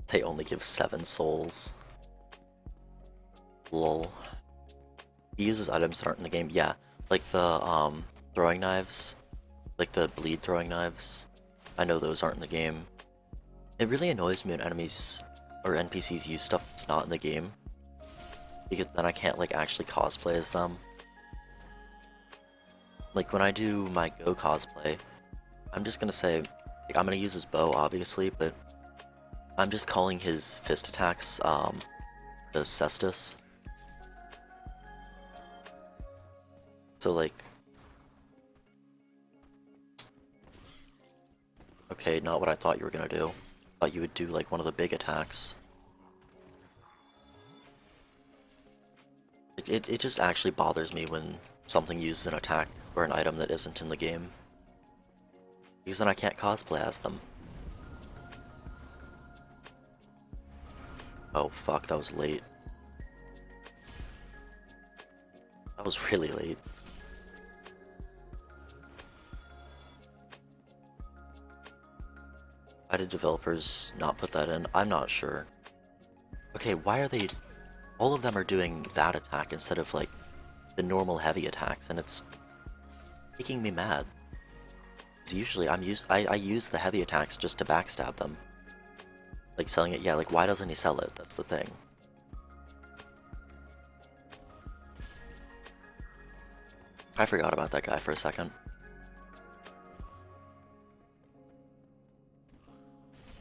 They only give 7 souls. Lol. He uses items that aren't in the game. Yeah, like the throwing knives, like the bleed throwing knives. I know those aren't in the game. It really annoys me when enemies or NPCs use stuff that's not in the game, because then I can't like actually cosplay as them. Like when I do my Go cosplay, I'm just gonna say, like, I'm gonna use his bow obviously, but I'm just calling his fist attacks the Cestus. So like, okay, not what I thought you were gonna do. Thought you would do like one of the big attacks. It just actually bothers me when something uses an attack or an item that isn't in the game. Because then I can't cosplay as them. Oh fuck, that was late. That was really late. Why did developers not put that in? I'm not sure. Okay, why are they... All of them are doing that attack instead of, like, the normal heavy attacks, and it's making me mad. Because usually I use the heavy attacks just to backstab them. Like, selling it, yeah, like, why doesn't he sell it? That's the thing. I forgot about that guy for a second.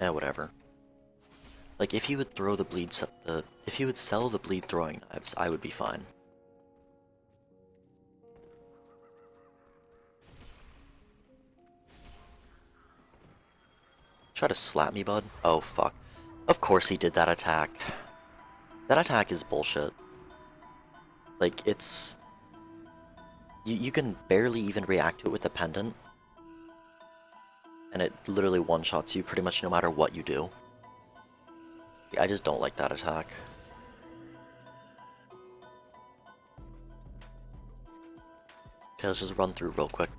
Eh, whatever. Like, if he would throw the bleed... if he would sell the bleed throwing knives, I would be fine. Try to slap me, bud? Oh, fuck. Of course he did that attack. That attack is bullshit. Like, it's... You can barely even react to it with the pendant. And it literally one-shots you pretty much no matter what you do. I just don't like that attack. Okay, let's just run through real quick.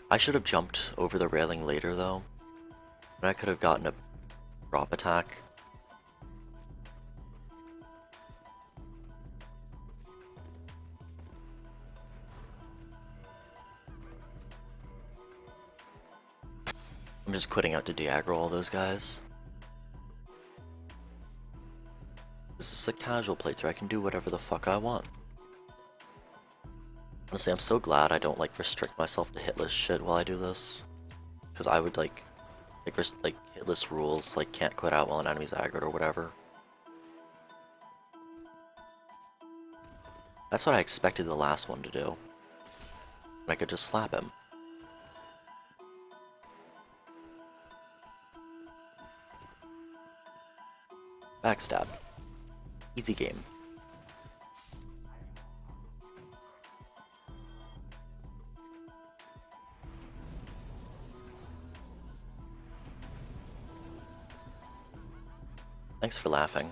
I should have jumped over the railing later, though. And I could have gotten a drop attack. I'm just quitting out to de-aggro all those guys. This is a casual playthrough, I can do whatever the fuck I want. Honestly, I'm so glad I don't, like, restrict myself to hitless shit while I do this. Because I would, like, hitless rules, like, can't quit out while an enemy's aggroed or whatever. That's what I expected the last one to do. And I could just slap him. Backstab. Easy game. Thanks for laughing.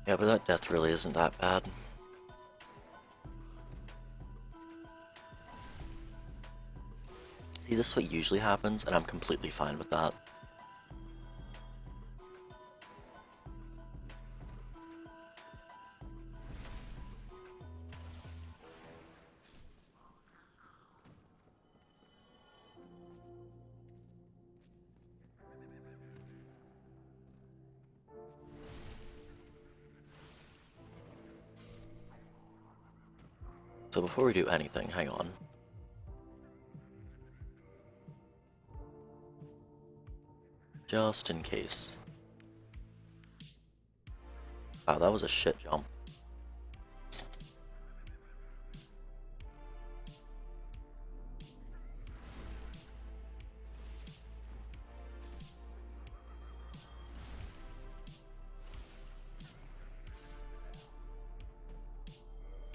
Yeah, but that death really isn't that bad. See, this is what usually happens, and I'm completely fine with that. So before we do anything, hang on. Just in case. Wow, that was a shit jump.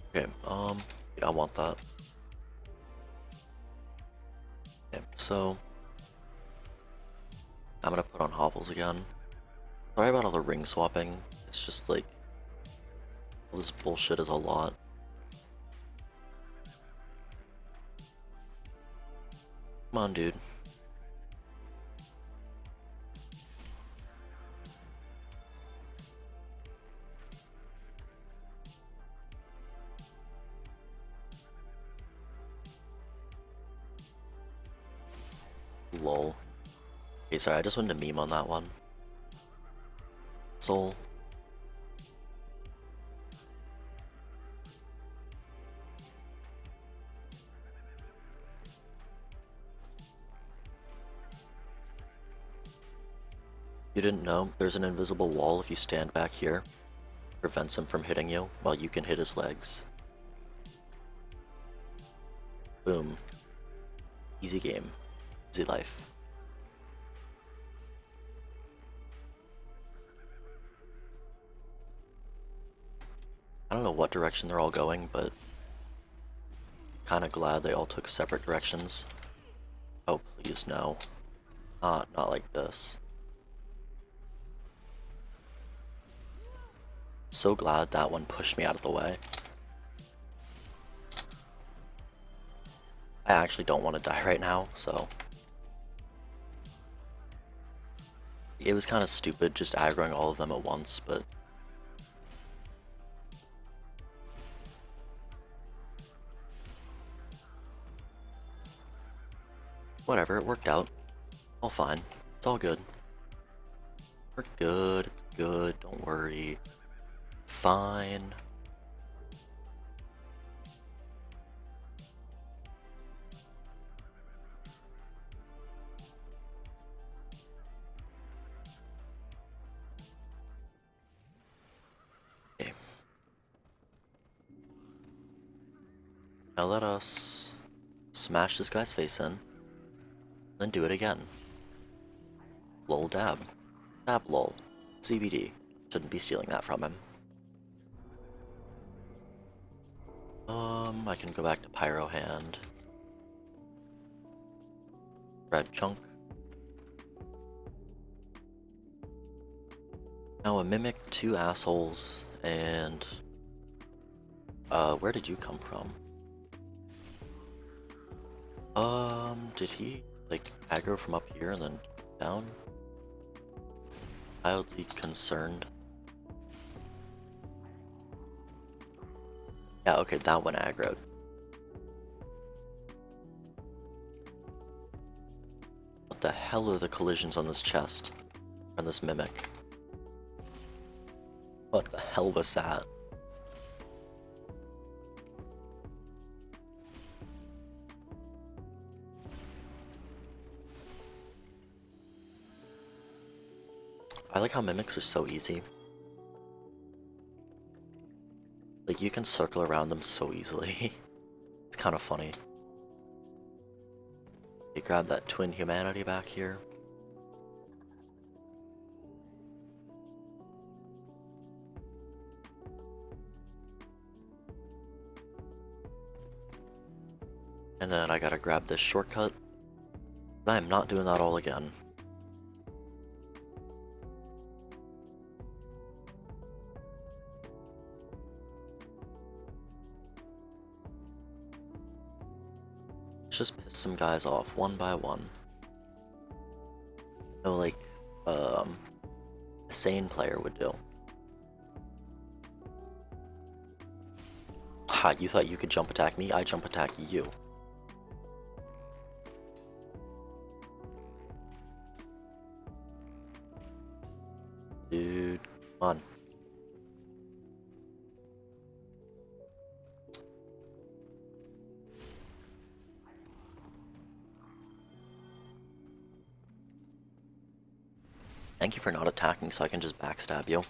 Okay, yeah, I want that. Okay, so... I'm gonna put on hovels again. Sorry about all the ring swapping. It's just like... all this bullshit is a lot. Come on, dude. Lol. Okay, sorry, I just wanted to meme on that one. Soul. You didn't know? There's an invisible wall if you stand back here. Prevents him from hitting you, while you can hit his legs. Boom. Easy game. Easy life. I don't know what direction they're all going, but kinda glad they all took separate directions. Oh, please no. Not like this. So glad that one pushed me out of the way. I actually don't want to die right now, so... It was kind of stupid just aggroing all of them at once, but... Whatever, it worked out. All fine. It's all good. We're good, it's good, don't worry. Fine. Okay. Now let us smash this guy's face in, then do it again. Lol dab. Dab lol. CBD. Shouldn't be stealing that from him. I can go back to Pyro Hand. Red Chunk. Now a Mimic, 2 assholes, and... where did you come from? Did he, like, aggro from up here and then down? Mildly concerned. Yeah, okay, that one aggroed. What the hell are the collisions on this chest? On this Mimic? What the hell was that? I like how Mimics are so easy. Like, you can circle around them so easily. It's kind of funny. You grab that twin humanity back here. And then I gotta grab this shortcut. I am not doing that all again. Let's just piss some guys off one by one. No, like, a sane player would do. Ha, you thought you could jump attack me? I jump attack you. Dude, come on. Thank you for not attacking so I can just backstab you.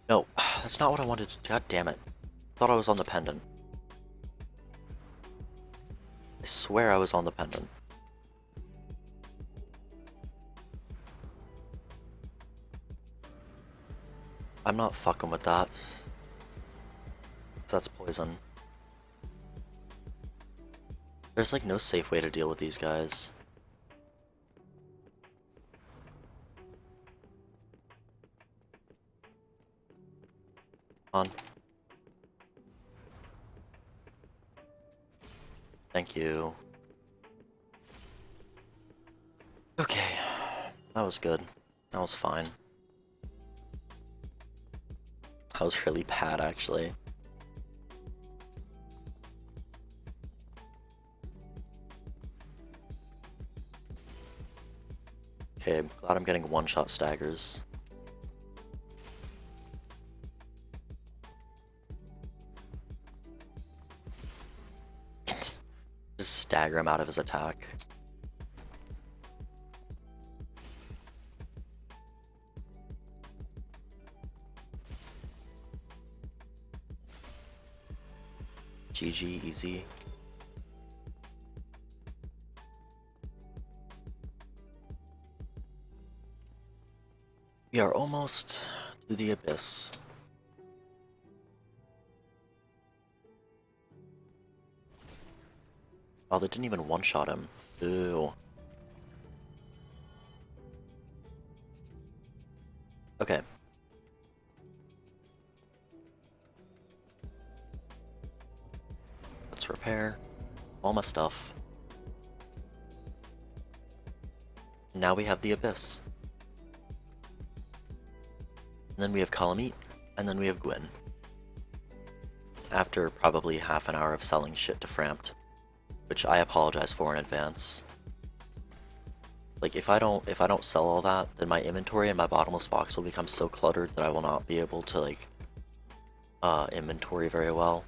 No, that's not what I wanted to- God damn it. Thought I was on the pendant. I swear I was on the pendant. I'm not fucking with that. 'Cause that's poison. There's like no safe way to deal with these guys. On. Thank you. Okay. That was good. That was fine. That was really bad, actually. Okay, I'm glad I'm getting one-shot staggers. Just stagger him out of his attack. GG, easy. We are almost to the abyss. Oh, they didn't even one-shot him. Ew. Okay. Let's repair all my stuff. Now we have the abyss. And then we have Kalameet, and then we have Gwyn. After probably half an hour of selling shit to Framped, which I apologize for in advance. Like if I don't sell all that, then my inventory and my bottomless box will become so cluttered that I will not be able to like inventory very well.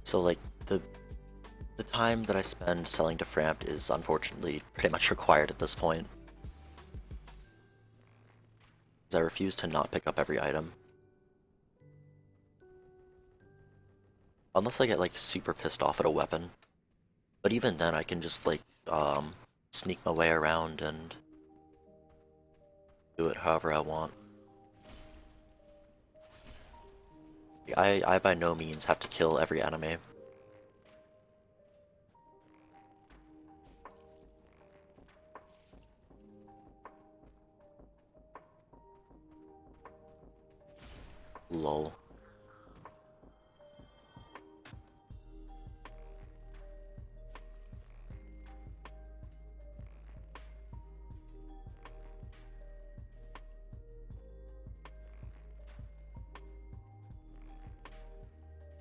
So like the time that I spend selling to Framped is unfortunately pretty much required at this point. Because I refuse to not pick up every item. Unless I get like super pissed off at a weapon. But even then I can just like sneak my way around and do it however I want. I by no means have to kill every enemy. Lol.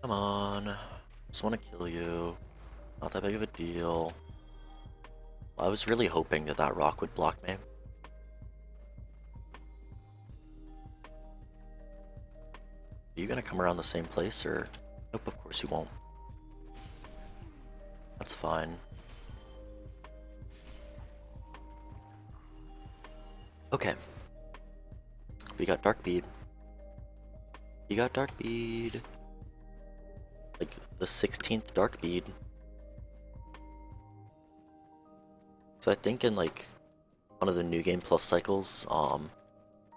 Come on. Just want to kill you. Not that big of a deal. I was really hoping that that rock would block me. Are you gonna come around the same place, or...? Nope, of course you won't. That's fine. Okay. We got Dark Bead. You got Dark Bead. Like, the 16th Dark Bead. So I think in, like, one of the New Game Plus cycles,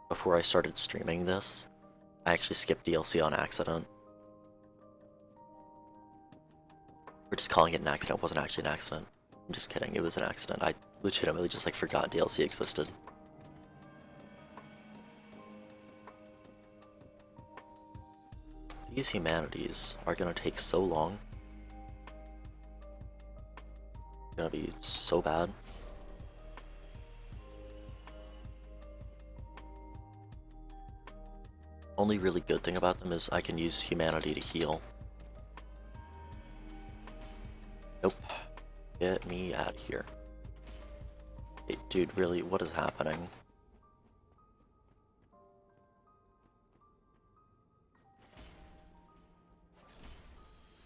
before I started streaming this, I actually skipped DLC on accident. We're just calling it an accident, it wasn't actually an accident. I'm just kidding, it was an accident. I legitimately just like forgot DLC existed. These humanities are gonna take so long. Gonna be so bad. Only really good thing about them is I can use humanity to heal. Nope. Get me out of here. Hey, dude, really, what is happening?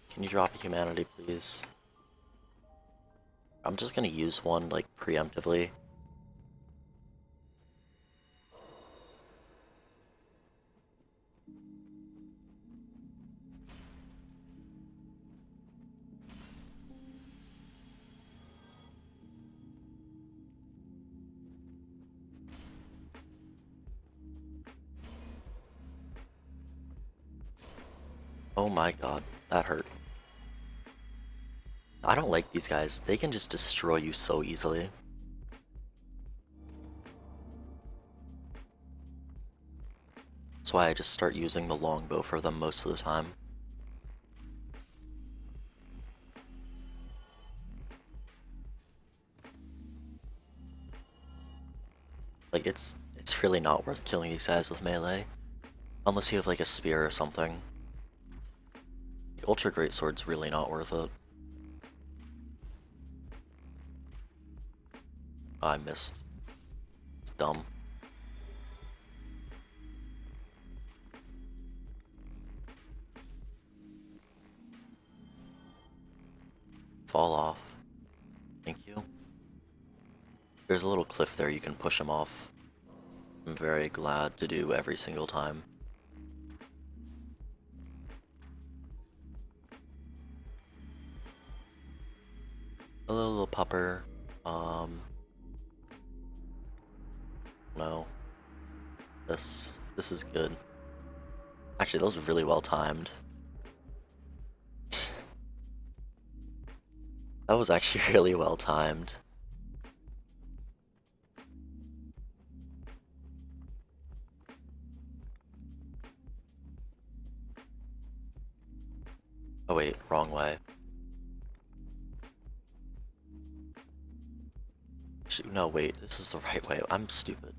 Can you drop a humanity, please? I'm just gonna use one, like, preemptively. Oh my god, that hurt. I don't like these guys. They can just destroy you so easily. That's why I just start using the longbow for them most of the time. Like, it's really not worth killing these guys with melee. Unless you have, like, a spear or something. Like, Ultra Greatsword's really not worth it. I missed. It's dumb. Fall off. Thank you. There's a little cliff there you can push him off. I'm very glad to do every single time. Hello, little pupper. No. This is good. Actually, those were really well timed. That was actually really well timed. Oh wait, wrong way. Shoot, no, wait, this is the right way. I'm stupid.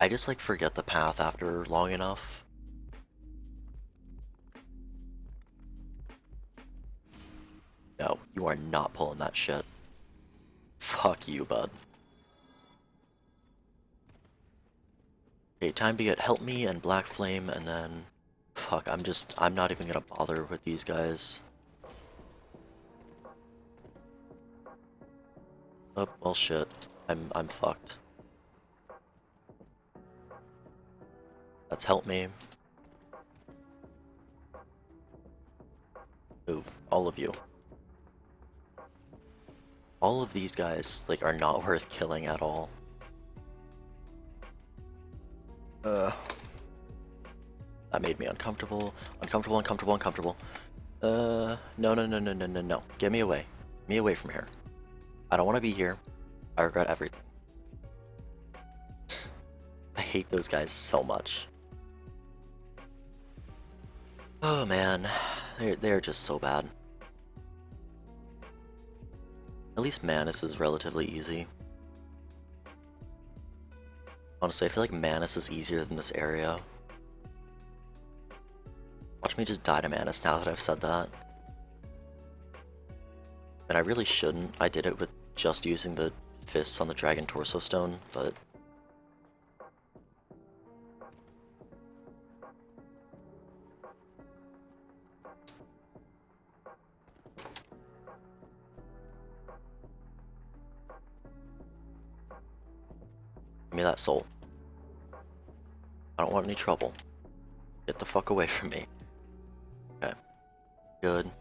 I just like forget the path after long enough. No, you are not pulling that shit. Fuck you, bud. Okay, time to get Help Me and Black Flame, and then... Fuck, I'm not even gonna bother with these guys. Oh, well shit. I'm fucked. That's Help Me. Move, all of you. All of these guys, like, are not worth killing at all. That made me uncomfortable. Uncomfortable. No. Get me away. Get me away from here. I don't want to be here. I regret everything. I hate those guys so much. Oh man, they're just so bad. At least Manus is relatively easy. Honestly, I feel like Manus is easier than this area. Watch me just die to Manus now that I've said that. And I really shouldn't. I did it with just using the fists on the Dragon Torso Stone, but... Give me that soul. I don't want any trouble. Get the fuck away from me. Okay. Good.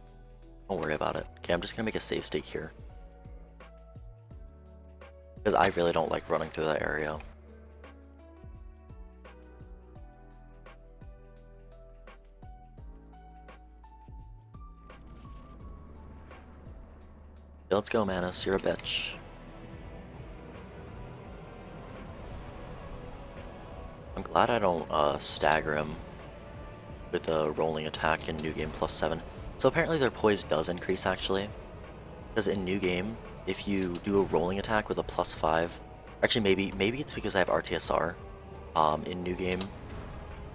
Don't worry about it. Okay, I'm just gonna make a save state here. Because I really don't like running through that area. Okay, let's go, Manus. You're a bitch. I'm glad I don't stagger him with a rolling attack in New Game +7. So apparently their poise does increase actually. Because in New Game, if you do a rolling attack with a +5, actually maybe it's because I have RTSR in New Game.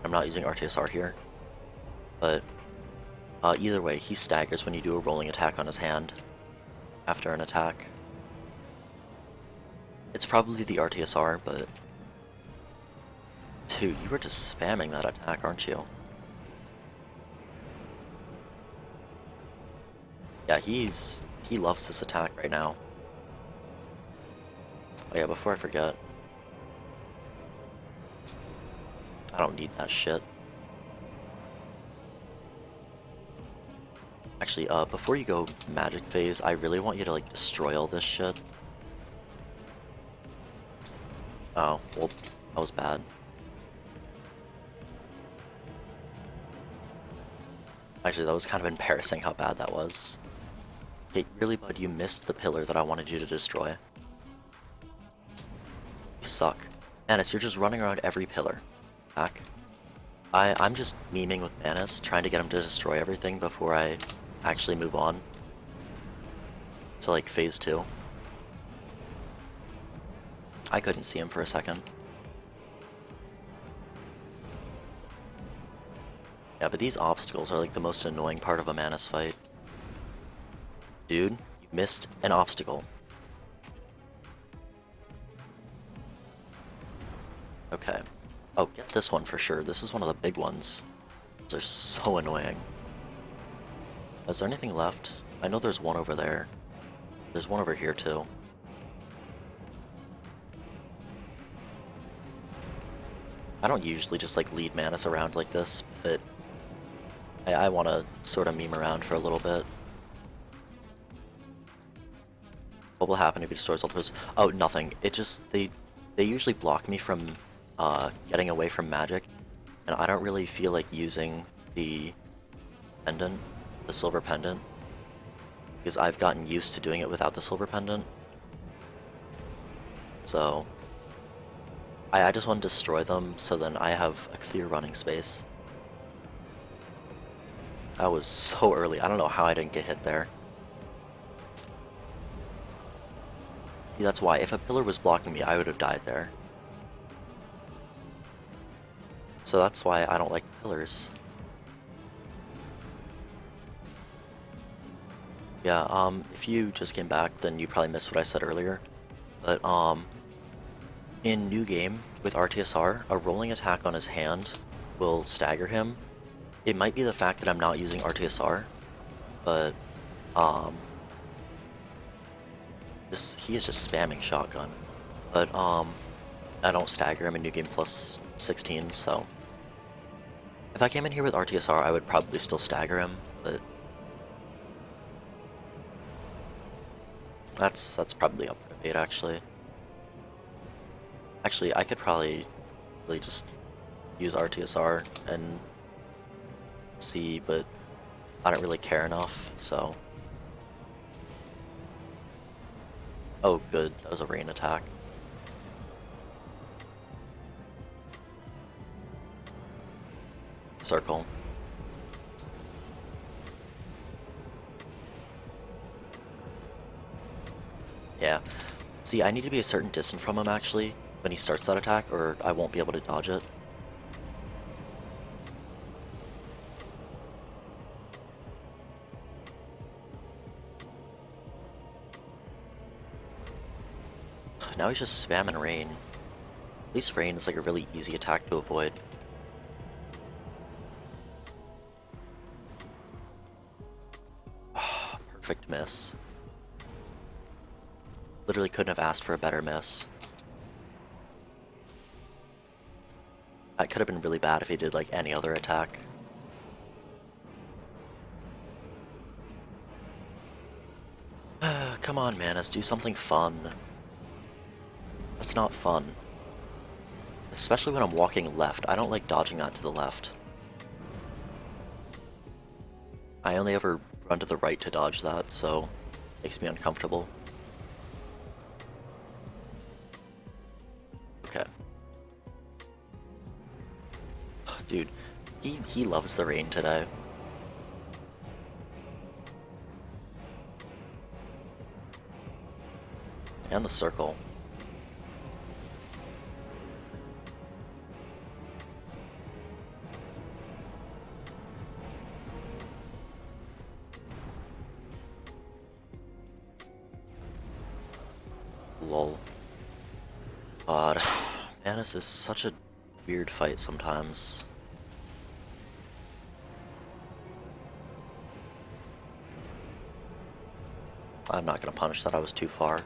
I'm not using RTSR here. But either way, he staggers when you do a rolling attack on his hand after an attack. It's probably the RTSR, but... Dude, you were just spamming that attack, aren't you? Yeah, he loves this attack right now. Oh yeah, before I forget. I don't need that shit. Actually, before you go magic phase, I really want you to, like, destroy all this shit. Oh, well, that was bad. Actually, that was kind of embarrassing how bad that was. Okay, really, bud, you missed the pillar that I wanted you to destroy. You suck. Manus, you're just running around every pillar. Back. I'm just memeing with Manus, trying to get him to destroy everything before I actually move on to, like, phase 2. I couldn't see him for a second. Yeah, but these obstacles are like the most annoying part of a Manus fight. Dude, you missed an obstacle. Okay. Oh, get this one for sure. This is one of the big ones. Those are so annoying. Is there anything left? I know there's one over there. There's one over here too. I don't usually just like lead Manus around like this, but I want to sort of meme around for a little bit. What will happen if he destroys all those? Oh, nothing. It just, they usually block me from getting away from magic, and I don't really feel like using the pendant, the silver pendant, because I've gotten used to doing it without the silver pendant. So I just want to destroy them so then I have a clear running space. That was so early. I don't know how I didn't get hit there. See, that's why. If a pillar was blocking me, I would have died there. So that's why I don't like pillars. Yeah, if you just came back, then you probably missed what I said earlier. But, in New Game, with RTSR, a rolling attack on his hand will stagger him. It might be the fact that I'm not using RTSR, but, he is just spamming shotgun. But, I don't stagger him in New Game plus 16, so... If I came in here with RTSR, I would probably still stagger him, but... That's probably up for debate, actually. Actually, I could probably really just use RTSR and see, but I don't really care enough, so... Oh, good. That was a rain attack. Circle. Yeah. See, I need to be a certain distance from him, actually, when he starts that attack, or I won't be able to dodge it. Now he's just spamming rain. At least rain is like a really easy attack to avoid. Perfect miss. Literally couldn't have asked for a better miss. That could have been really bad if he did like any other attack. Come on, Manus, do something fun. That's not fun. Especially when I'm walking left. I don't like dodging that to the left. I only ever run to the right to dodge that, so it makes me uncomfortable. Okay. Dude, he loves the rain today. And the circle. Lol. God, Manus is such a weird fight sometimes. I'm not gonna punish that, I was too far.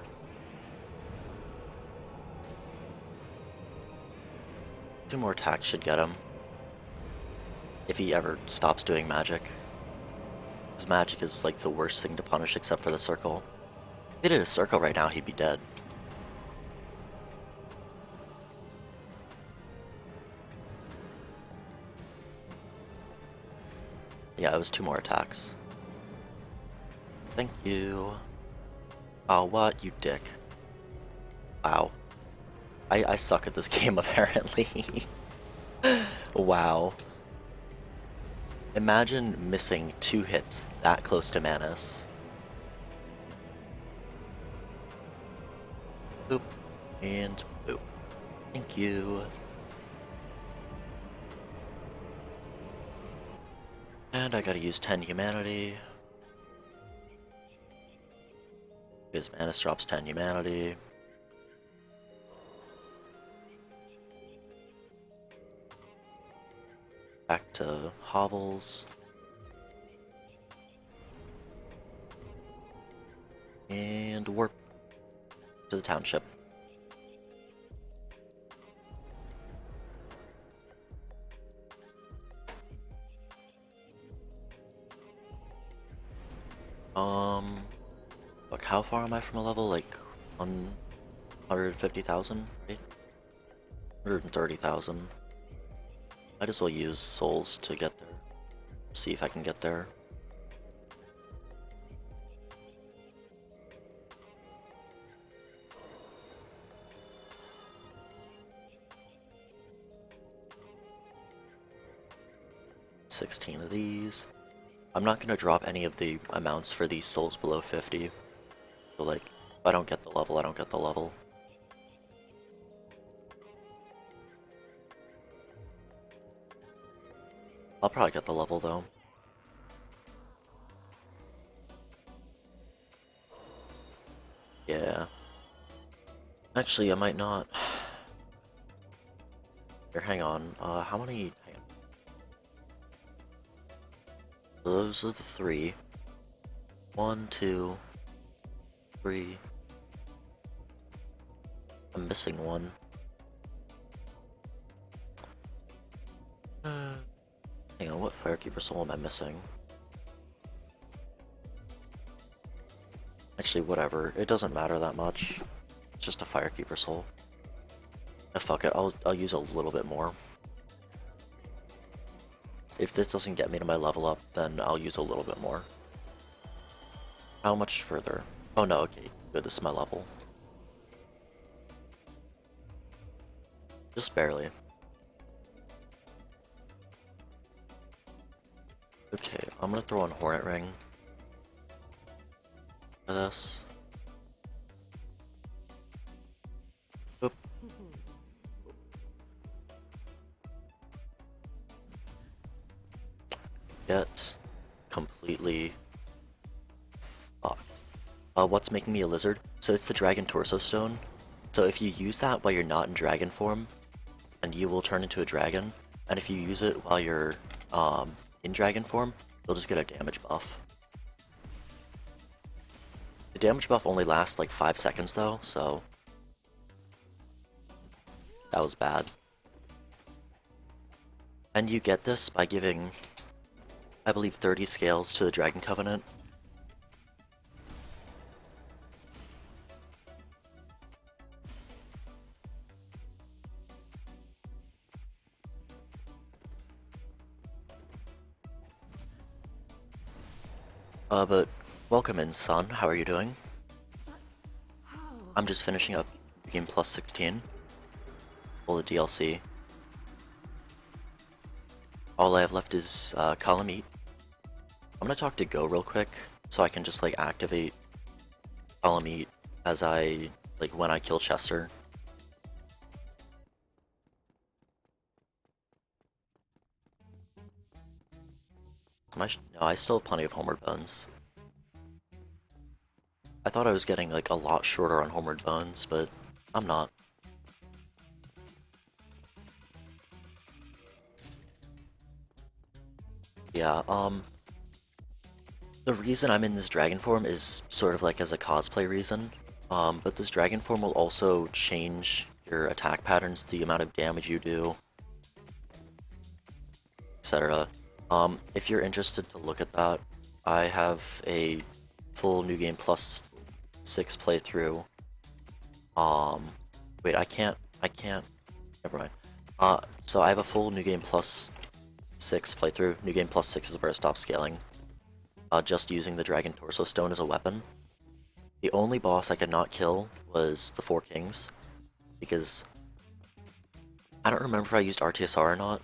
Two more attacks should get him. If he ever stops doing magic. Because magic is like the worst thing to punish except for the circle. If he did a circle right now, he'd be dead. Yeah, it was two more attacks. Thank you. Oh, what? You dick. Wow. I suck at this game, apparently. Wow. Imagine missing 2 hits that close to Manus. Boop. And boop. Thank you. And I gotta use 10 humanity. Because Manus drops 10 humanity. back to hovels. And warp to the township. Look, how far am I from a level? Like 150,000, right? 130,000. Might as well use souls to get there. See if I can get there. $16 of these. I'm not gonna drop any of the amounts for these souls below 50. So like, if I don't get the level, I don't get the level. I'll probably get the level though. Yeah. Actually, I might not. Here, hang on. How many? Hang on. Those are the 3. 1, 2, 3. I'm missing one. Hang on, what Firekeeper soul am I missing? Actually, whatever. It doesn't matter that much. It's just a Firekeeper soul. Fuck it, I'll use a little bit more. If this doesn't get me to my level up, then I'll use a little bit more. How much further? Oh no, okay, good, this is my level. Just barely. Okay, I'm gonna throw on Hornet Ring for this. Oop. Get completely fucked. What's making me a lizard? So it's the Dragon Torso Stone. So if you use that while you're not in dragon form, and you will turn into a dragon, and if you use it while you're in dragon form, you'll just get a damage buff. The damage buff only lasts like 5 seconds though, so that was bad. And you get this by giving, I believe, 30 scales to the Dragon Covenant. But welcome in, son. How are you doing? I'm just finishing up game plus 16. All the DLC. All I have left is Column Eat. I'm gonna talk to Go real quick, so I can just like activate Column Eat as I, like when I kill Chester. No, I still have plenty of Homeward Bones. I thought I was getting like a lot shorter on Homeward Bones, but I'm not. Yeah, the reason I'm in this dragon form is sort of like as a cosplay reason. But this dragon form will also change your attack patterns, the amount of damage you do, etc. If you're interested to look at that, I have a full New Game Plus 6 playthrough. Wait, I can't, never mind. So I have a full New Game Plus 6 playthrough. New Game Plus 6 is where it stops scaling. Just using the Dragon Torso Stone as a weapon. The only boss I could not kill was the 4 Kings, because I don't remember if I used RTSR or not,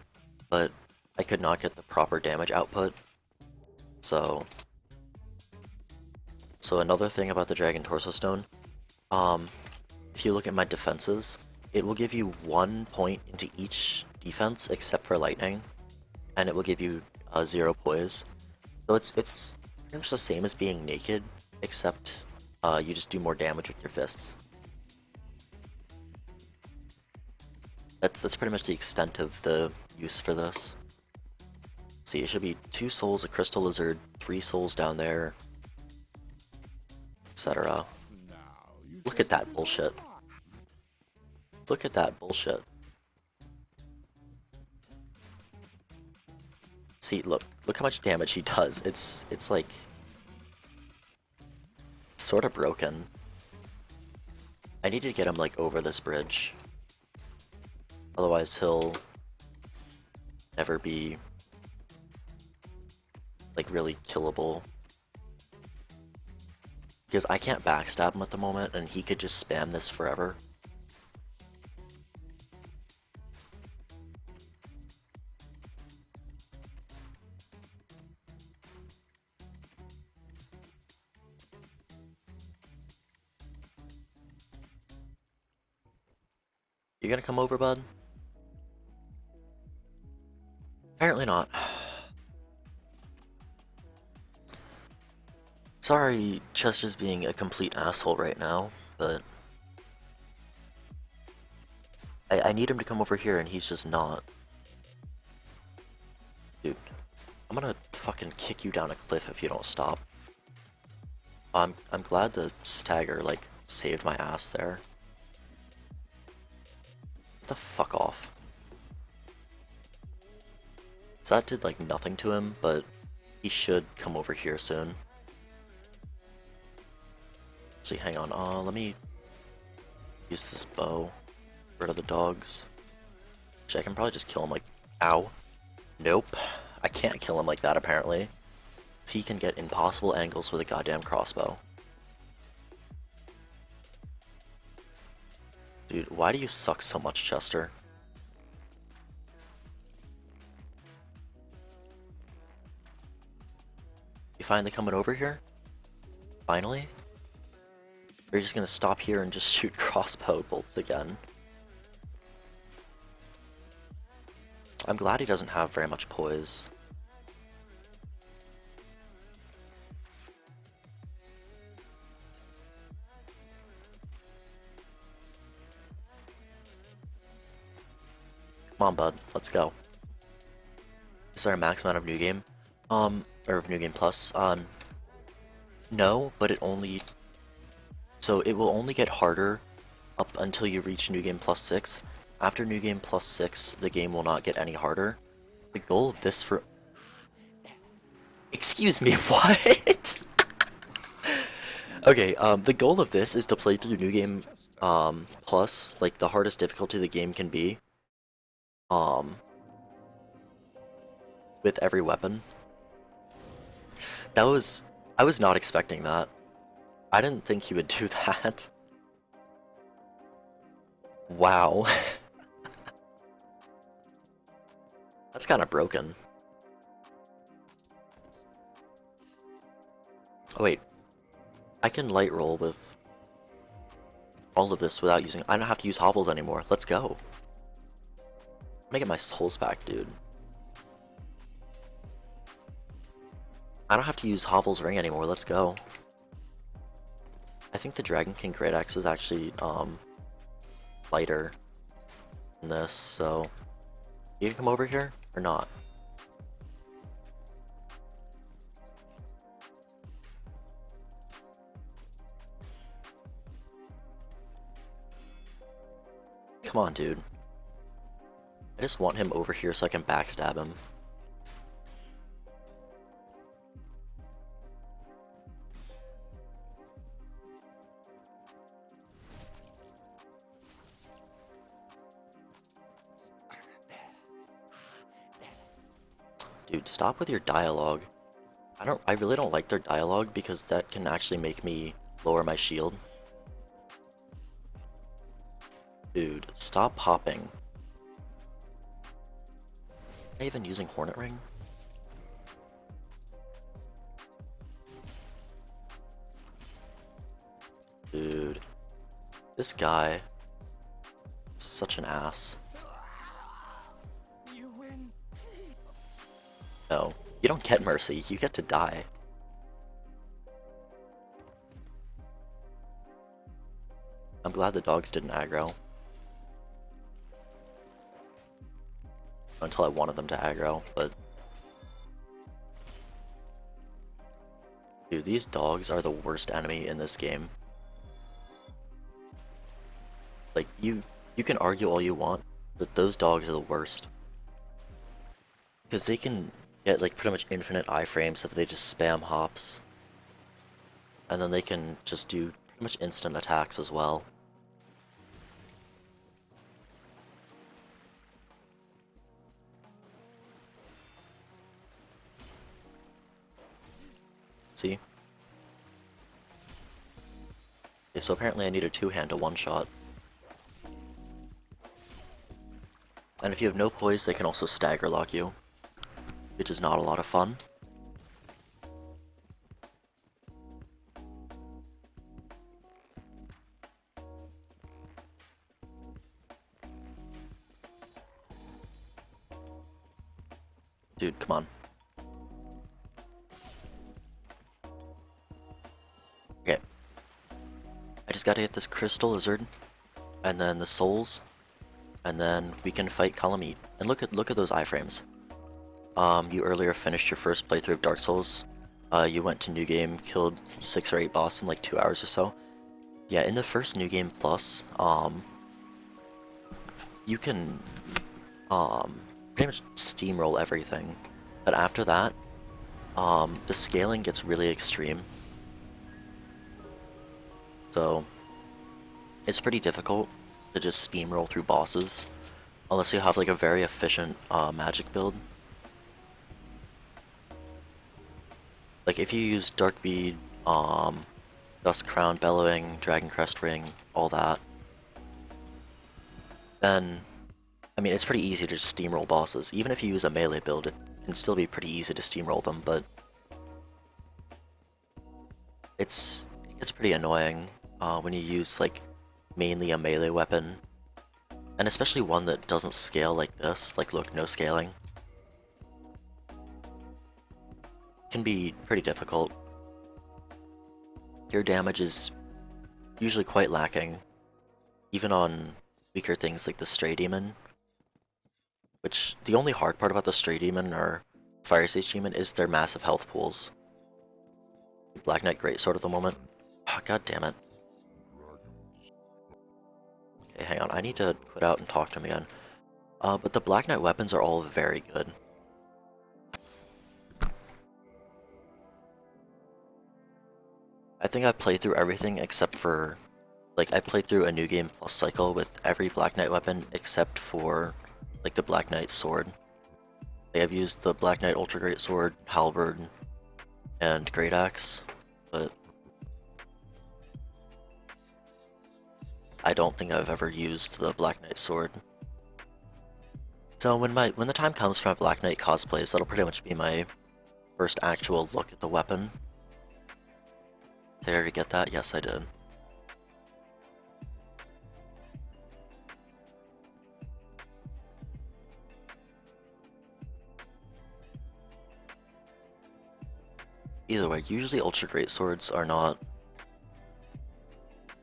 but I could not get the proper damage output. So another thing about the Dragon Torso Stone, if you look at my defenses, it will give you 1 point into each defense except for lightning, and it will give you 0 poise. So it's pretty much the same as being naked, except you just do more damage with your fists. That's pretty much the extent of the use for this. See, it should be 2 souls, a crystal lizard, 3 souls down there, etc. Look at that bullshit. Look at that bullshit. See, look how much damage he does. It's like sort of broken. I need to get him like over this bridge. Otherwise he'll never be like really killable. Because I can't backstab him at the moment and he could just spam this forever. You gonna come over, bud? Apparently not. Sorry, Chester's being a complete asshole right now, but I need him to come over here and he's just not. Dude, I'm gonna fucking kick you down a cliff if you don't stop. I'm glad the stagger like saved my ass there. Get the fuck off. So that did like nothing to him, but he should come over here soon. Actually, hang on. Let me use this bow. Get rid of the dogs. Actually, I can probably just kill him like... Ow. Nope. I can't kill him like that, apparently. So he can get impossible angles with a goddamn crossbow. Dude, why do you suck so much, Chester? You finally coming over here? Finally? Or are you just gonna stop here and just shoot crossbow bolts again? I'm glad he doesn't have very much poise. Come on, bud. Let's go. Is there a max amount of new game? Or of new game plus? No, but it only... So it will only get harder up until you reach New Game Plus 6. After New Game Plus 6, the game will not get any harder. The goal of this for... Excuse me, what? Okay, the goal of this is to play through New Game Plus, like the hardest difficulty the game can be. With every weapon. I was not expecting that. I didn't think he would do that. Wow. That's kind of broken. Oh wait. I can light roll with all of this without using... I don't have to use hovels anymore. Let's go. I'm gonna get my souls back, dude. I don't have to use Hovel's ring anymore. Let's go. I think the Dragon King Great Axe is actually lighter than this, so you can come over here or not? Come on, dude. I just want him over here so I can backstab him. Dude, stop with your dialogue. I really don't like their dialogue because that can actually make me lower my shield. Dude, stop hopping. Am I even using Hornet Ring? Dude, this guy is such an ass. No, you don't get mercy, you get to die. I'm glad the dogs didn't aggro. Until I wanted them to aggro, but these dogs are the worst enemy in this game. Like, you can argue all you want, but those dogs are the worst. Because they can get, like, pretty much infinite iframes if they just spam hops. And then they can just do pretty much instant attacks as well. See? Okay, so apparently I need a two-hand to one-shot. And if you have no poise, they can also stagger lock you, which is not a lot of fun. Dude, come on. Okay. I just gotta hit this crystal lizard, and then the souls, and then we can fight Kalameet. And look at those iframes. You earlier finished your first playthrough of Dark Souls. You went to New Game, killed 6 or 8 boss in like 2 hours or so. Yeah, in the first New Game Plus, you can pretty much steamroll everything. But after that, the scaling gets really extreme. So it's pretty difficult to just steamroll through bosses unless you have like a very efficient magic build. Like if you use Dark Bead, Dust Crown, Bellowing, Dragon Crest Ring, all that, then I mean it's pretty easy to just steamroll bosses. Even if you use a melee build, it can still be pretty easy to steamroll them, but it gets pretty annoying when you use like mainly a melee weapon, and especially one that doesn't scale like this. Like look, no scaling. It can be pretty difficult. Your damage is usually quite lacking, even on weaker things like the Stray Demon. Which, the only hard part about the Stray Demon or Fire Sage Demon is their massive health pools. Black Knight Greatsword at the moment. Oh, God damn it. Okay, hang on, I need to quit out and talk to him again. But the Black Knight weapons are all very good. I think I've played through everything except for... Like, I played through a New Game Plus cycle with every Black Knight weapon except for, like, the Black Knight Sword. Like, I've used the Black Knight Ultra Great Sword, Halberd, and Great Axe, but I don't think I've ever used the Black Knight Sword. So when the time comes for my Black Knight cosplays, that'll pretty much be my first actual look at the weapon. Did I already get that? Yes, I did. Either way, usually Ultra Great Swords are not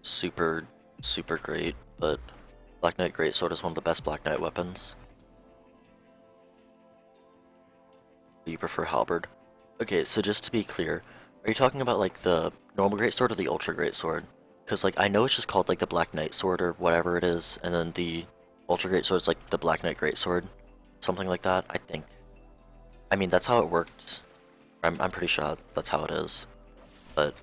super great, but Black Knight Greatsword is one of the best Black Knight weapons. You prefer Halberd? Okay, so just to be clear, are you talking about like the normal Greatsword or the Ultra Greatsword? Because like I know it's just called like the Black Knight Sword or whatever it is, and then the Ultra Greatsword is like the Black Knight Greatsword, something like that. I think. I mean that's how it worked. I'm pretty sure that's how it is, but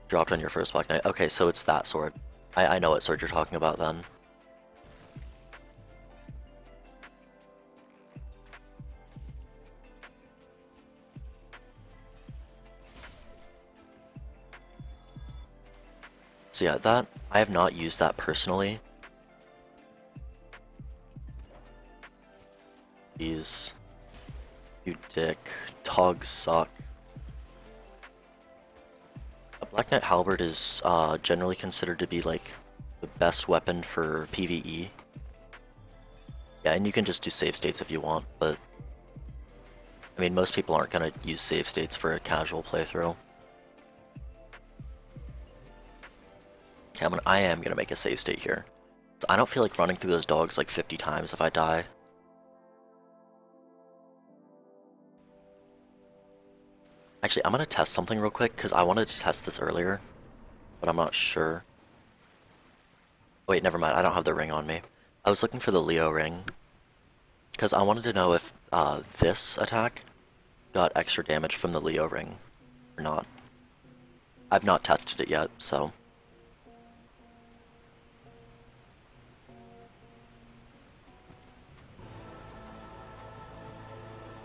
dropped on your first Black Knight. Okay, so it's that sword. I know what sword you're talking about then. So yeah, that I have not used that personally. These, you dick, dogs suck. A Black Knight Halberd is generally considered to be like the best weapon for PvE. Yeah, and you can just do save states if you want, but I mean most people aren't gonna use save states for a casual playthrough. Okay, I am gonna make a save state here. So I don't feel like running through those dogs like 50 times if I die. Actually, I'm gonna test something real quick, because I wanted to test this earlier, but I'm not sure. Wait, never mind, I don't have the ring on me. I was looking for the Leo ring, because I wanted to know if this attack got extra damage from the Leo ring or not. I've not tested it yet, so.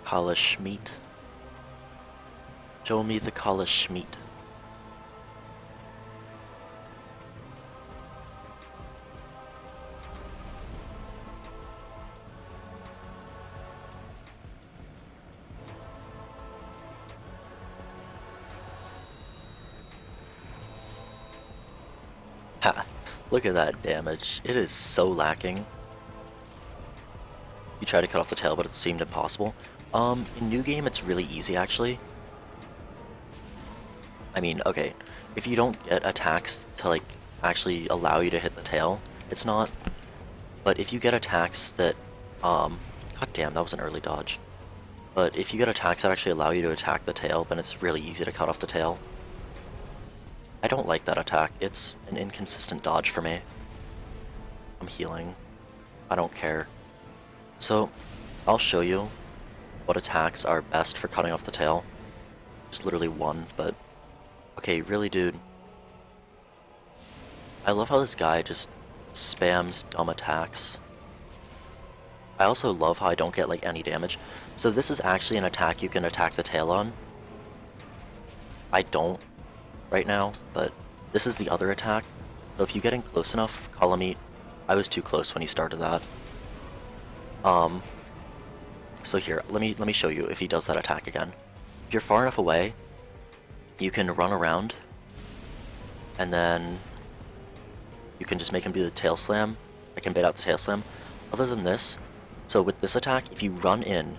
Kalish meat. Show me the Kalish meat. Ha! Look at that damage. It is so lacking. You try to cut off the tail, but it seemed impossible. In New Game, it's really easy, actually. I mean, okay, if you don't get attacks to, like, actually allow you to hit the tail, it's not. But if you get attacks that, god damn, that was an early dodge. But if you get attacks that actually allow you to attack the tail, then it's really easy to cut off the tail. I don't like that attack. It's an inconsistent dodge for me. I'm healing. I don't care. So, I'll show you what attacks are best for cutting off the tail. There's literally one, but... Okay, really, dude. I love how this guy just spams dumb attacks. I also love how I don't get, like, any damage. So this is actually an attack you can attack the tail on. I don't right now, but this is the other attack. So if you get in close enough, column eat. I was too close when he started that. So here, let me show you if he does that attack again. If you're far enough away, you can run around, and then you can just make him do the tail slam. I can bait out the tail slam. Other than this, so with this attack, if you run in,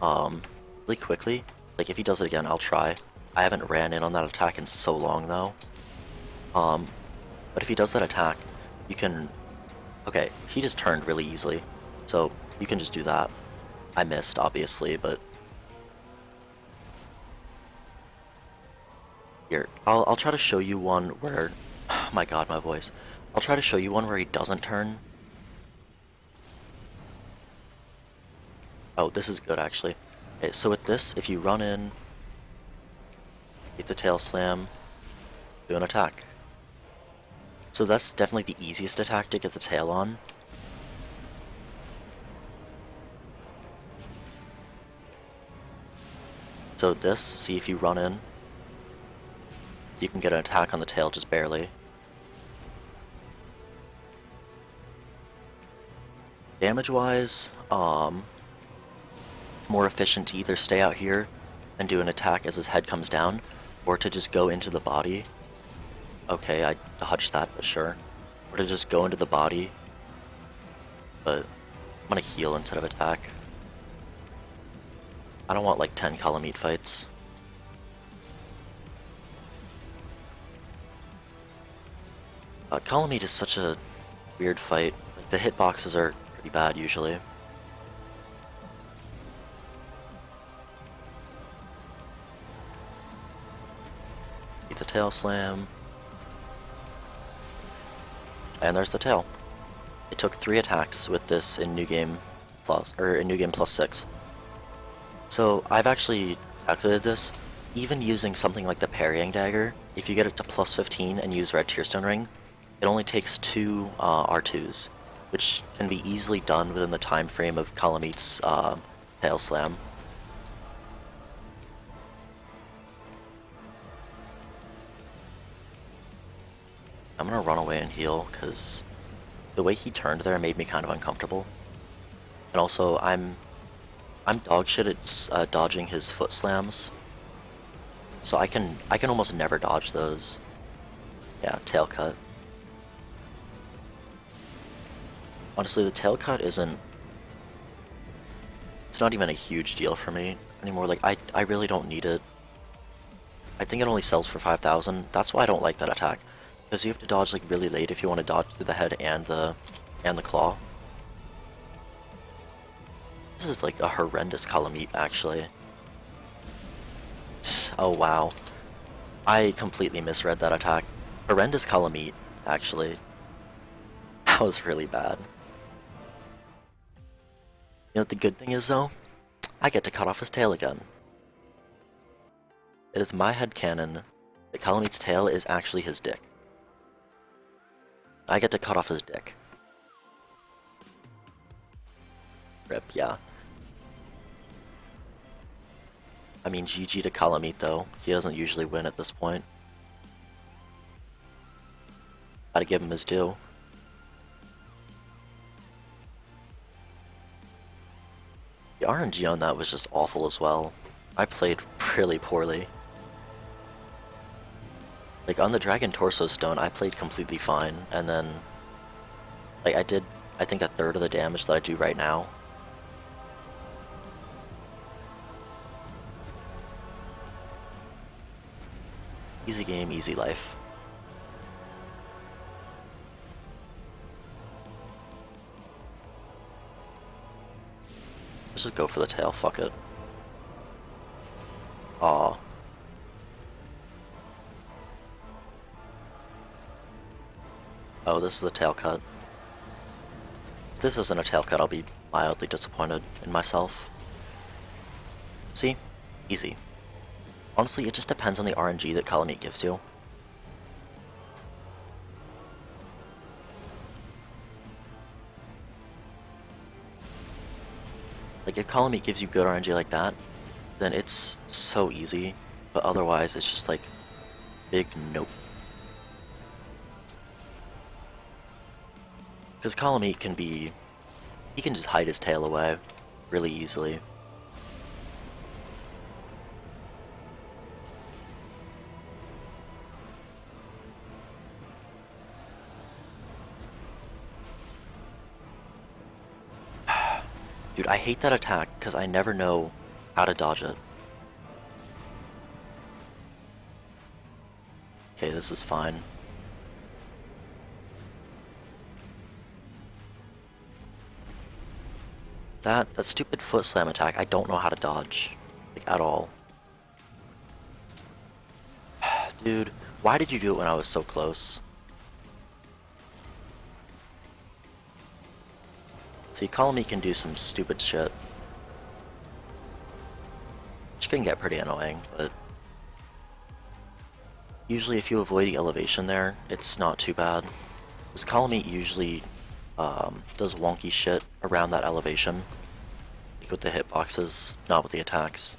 really quickly, like if he does it again, I'll try. I haven't ran in on that attack in so long though. But if he does that attack, you can, okay, he just turned really easily, so you can just do that. I missed, obviously, but here, I'll try to show you one where, oh my god, my voice. I'll try to show you one where he doesn't turn. Oh, this is good, actually. Okay, so with this, if you run in, get the tail slam, do an attack. So that's definitely the easiest attack to get the tail on. So this, see if you run in, you can get an attack on the tail just barely. Damage-wise, it's more efficient to either stay out here and do an attack as his head comes down, or to just go into the body. Okay, I dodged that, but sure. Or to just go into the body. But I'm gonna heal instead of attack. I don't want like 10 column meat fights. Column meat is such a weird fight. Like, the hitboxes are pretty bad usually. Get the tail slam. And there's the tail. It took 3 attacks with this in New Game Plus, or in New Game Plus 6. So I've actually calculated this. Even using something like the parrying dagger, if you get it to plus 15 and use red tearstone ring, it only takes 2 R2s, which can be easily done within the time frame of Kalameet's tail slam. I'm gonna run away and heal, because the way he turned there made me kind of uncomfortable. And also, I'm dog shit at dodging his foot slams. So I can almost never dodge those. Yeah, tail cut. Honestly, the tail cut isn't... It's not even a huge deal for me anymore. Like, I really don't need it. I think it only sells for 5,000. That's why I don't like that attack. Because you have to dodge like really late if you want to dodge through the head and the claw. This is like a horrendous column eat, actually. Oh wow. I completely misread that attack. Horrendous Calamite, actually. That was really bad. You know what the good thing is, though? I get to cut off his tail again. It is my headcanon that Calamite's tail is actually his dick. I get to cut off his dick. Rip, yeah. I mean, GG to Calamite, though. He doesn't usually win at this point. Gotta give him his due. The RNG on that was just awful as well. I played really poorly. Like, on the Dragon Torso Stone, I played completely fine, and then... Like, I did, I think, a third of the damage that I do right now. Easy game, easy life. Let's just go for the tail, fuck it. Aw. Oh, this is the tail cut. If this isn't a tail cut, I'll be mildly disappointed in myself. See? Easy. Honestly, it just depends on the RNG that Calamite gives you. Like, if Calamite gives you good RNG like that, then it's so easy, but otherwise it's just like, big nope. Because Calamite can be, he can just hide his tail away really easily. Dude, I hate that attack because I never know how to dodge it. Okay, this is fine. That stupid foot slam attack, I don't know how to dodge. Like, at all. Dude, why did you do it when I was so close? See, Calamite can do some stupid shit. Which can get pretty annoying, but... Usually if you avoid the elevation there, it's not too bad. Because Calamite usually does wonky shit around that elevation. Like with the hitboxes, not with the attacks.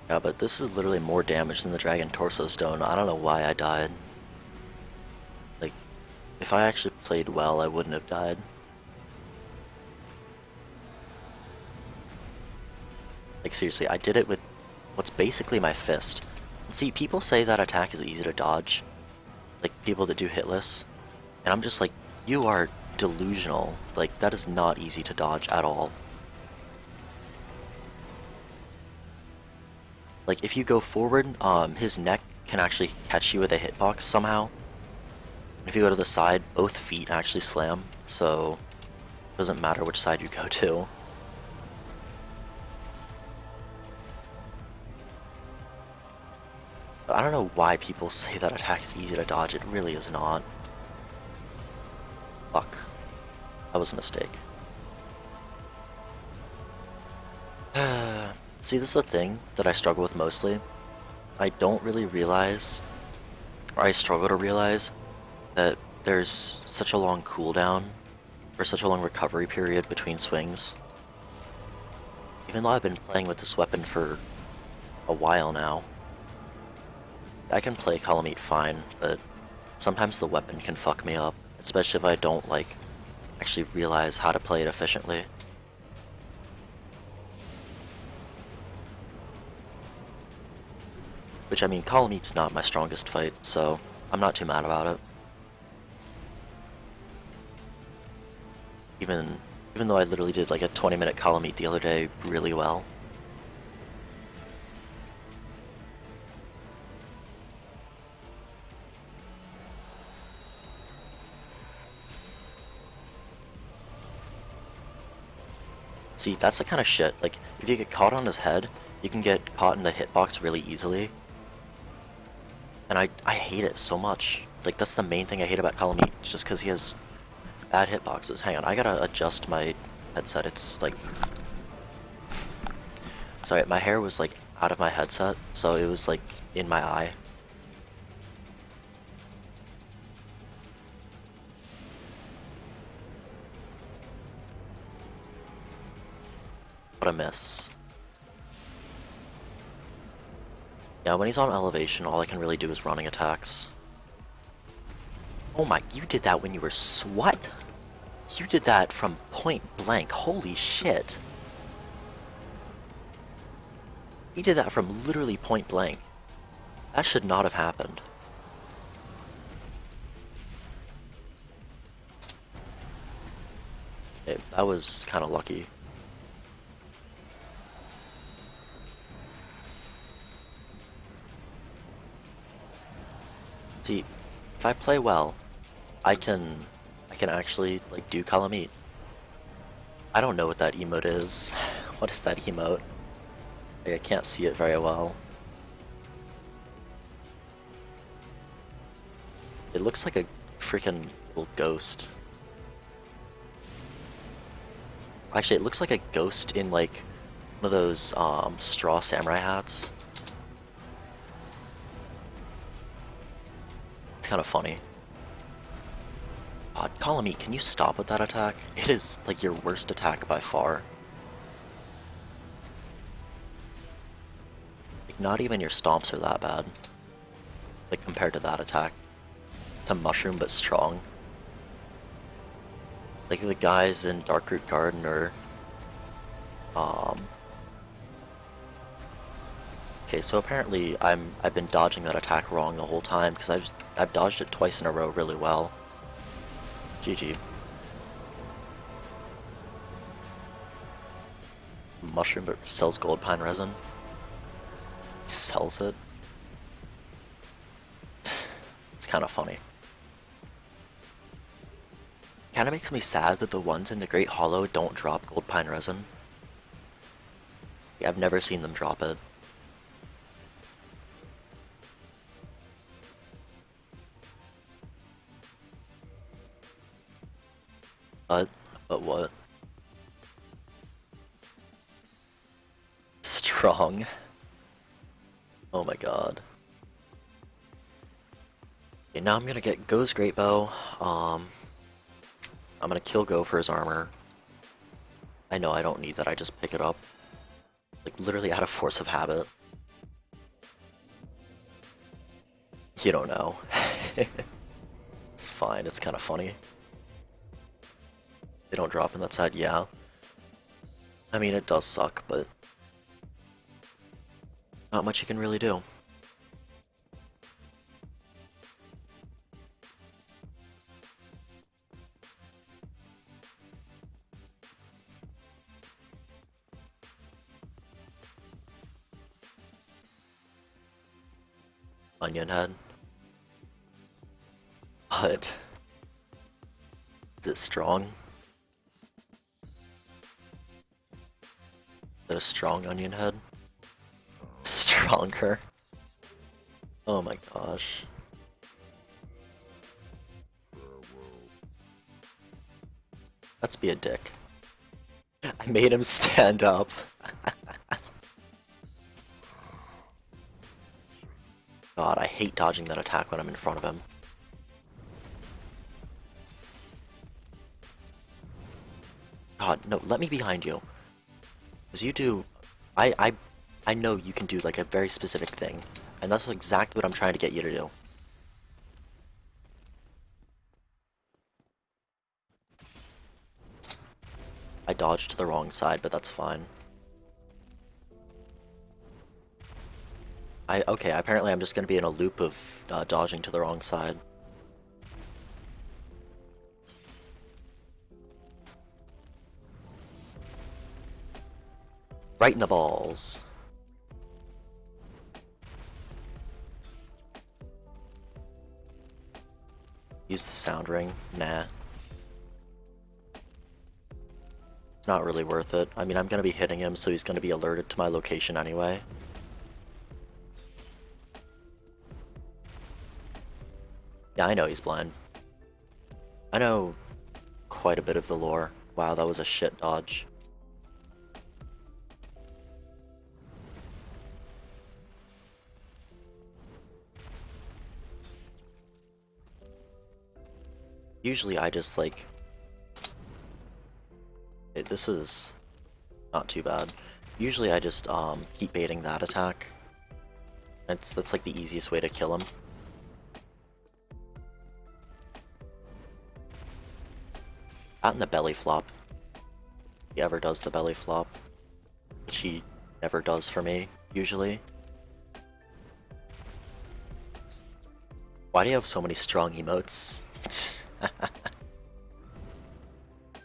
Yeah, but this is literally more damage than the Dragon Torso Stone. I don't know why I died. Like, if I actually played well, I wouldn't have died. Like, seriously, I did it with what's basically my fist. And see, people say that attack is easy to dodge. Like, people that do hitless. And I'm just like, you are delusional. Like, that is not easy to dodge at all. Like, if you go forward, his neck can actually catch you with a hitbox somehow. If you go to the side, both feet actually slam, so it doesn't matter which side you go to. But I don't know why people say that attack is easy to dodge, it really is not. Fuck. That was a mistake. See, this is a thing that I struggle with mostly. I don't really realize, or I struggle to realize, that there's such a long cooldown, or such a long recovery period between swings. Even though I've been playing with this weapon for a while now, I can play Calamite fine, but sometimes the weapon can fuck me up, especially if I don't, like, actually realize how to play it efficiently. Which, I mean, Calamite's not my strongest fight, so I'm not too mad about it. Even though I literally did like a 20-minute Calamite the other day really well. See, that's the kind of shit, like, if you get caught on his head, you can get caught in the hitbox really easily. And I hate it so much. Like, that's the main thing I hate about Calamite, just because he has bad hitboxes. Hang on, I gotta adjust my headset. It's like... Sorry, my hair was like out of my headset, so it was like in my eye. What a miss. Yeah, when he's on elevation, all I can really do is running attacks. Oh my, you did that when you were what? You did that from point blank, holy shit. You did that from literally point blank. That should not have happened. That was kind of lucky. See, if I play well, I can actually like do Calamite. I don't know what that emote is. What is that emote? Like, I can't see it very well. It looks like a freaking little ghost. Actually, it looks like a ghost in like one of those straw samurai hats. It's kind of funny. God, Calamite, can you stop with that attack? It is like your worst attack by far. Like, not even your stomps are that bad. Like, compared to that attack. It's a mushroom but strong. Like the guys in Darkroot Garden are okay, so apparently I've been dodging that attack wrong the whole time because I've dodged it twice in a row really well. GG. Mushroom but sells gold pine resin. He sells it. It's kind of funny. Kind of makes me sad that the ones in the Great Hollow don't drop gold pine resin. Yeah, I've never seen them drop it. But what? Strong. Oh my god. Okay, now I'm gonna get Go's Great Bow. I'm gonna kill Go for his armor. I know I don't need that, I just pick it up. Like, literally out of force of habit. You don't know. It's fine, it's kind of funny. They don't drop in that side, yeah. I mean, it does suck, but not much you can really do. Onion head. But is it strong? Is it a strong onion head? Stronger. Oh my gosh. Let's be a dick. I made him stand up. God, I hate dodging that attack when I'm in front of him. God, no, let me behind you. Because you do... I know you can do, like, a very specific thing. And that's exactly what I'm trying to get you to do. I dodged to the wrong side, but that's fine. Okay, apparently I'm just gonna be in a loop of dodging to the wrong side. Right in the balls. Use the sound ring. Nah. It's not really worth it. I mean, I'm gonna be hitting him, so he's gonna be alerted to my location anyway. Yeah, I know he's blind. I know quite a bit of the lore. Wow, that was a shit dodge. Usually I just like... This is not too bad. Usually I just keep baiting that attack. That's like the easiest way to kill him. Not in the belly flop. He ever does the belly flop, which he never does for me, usually. Why do you have so many strong emotes?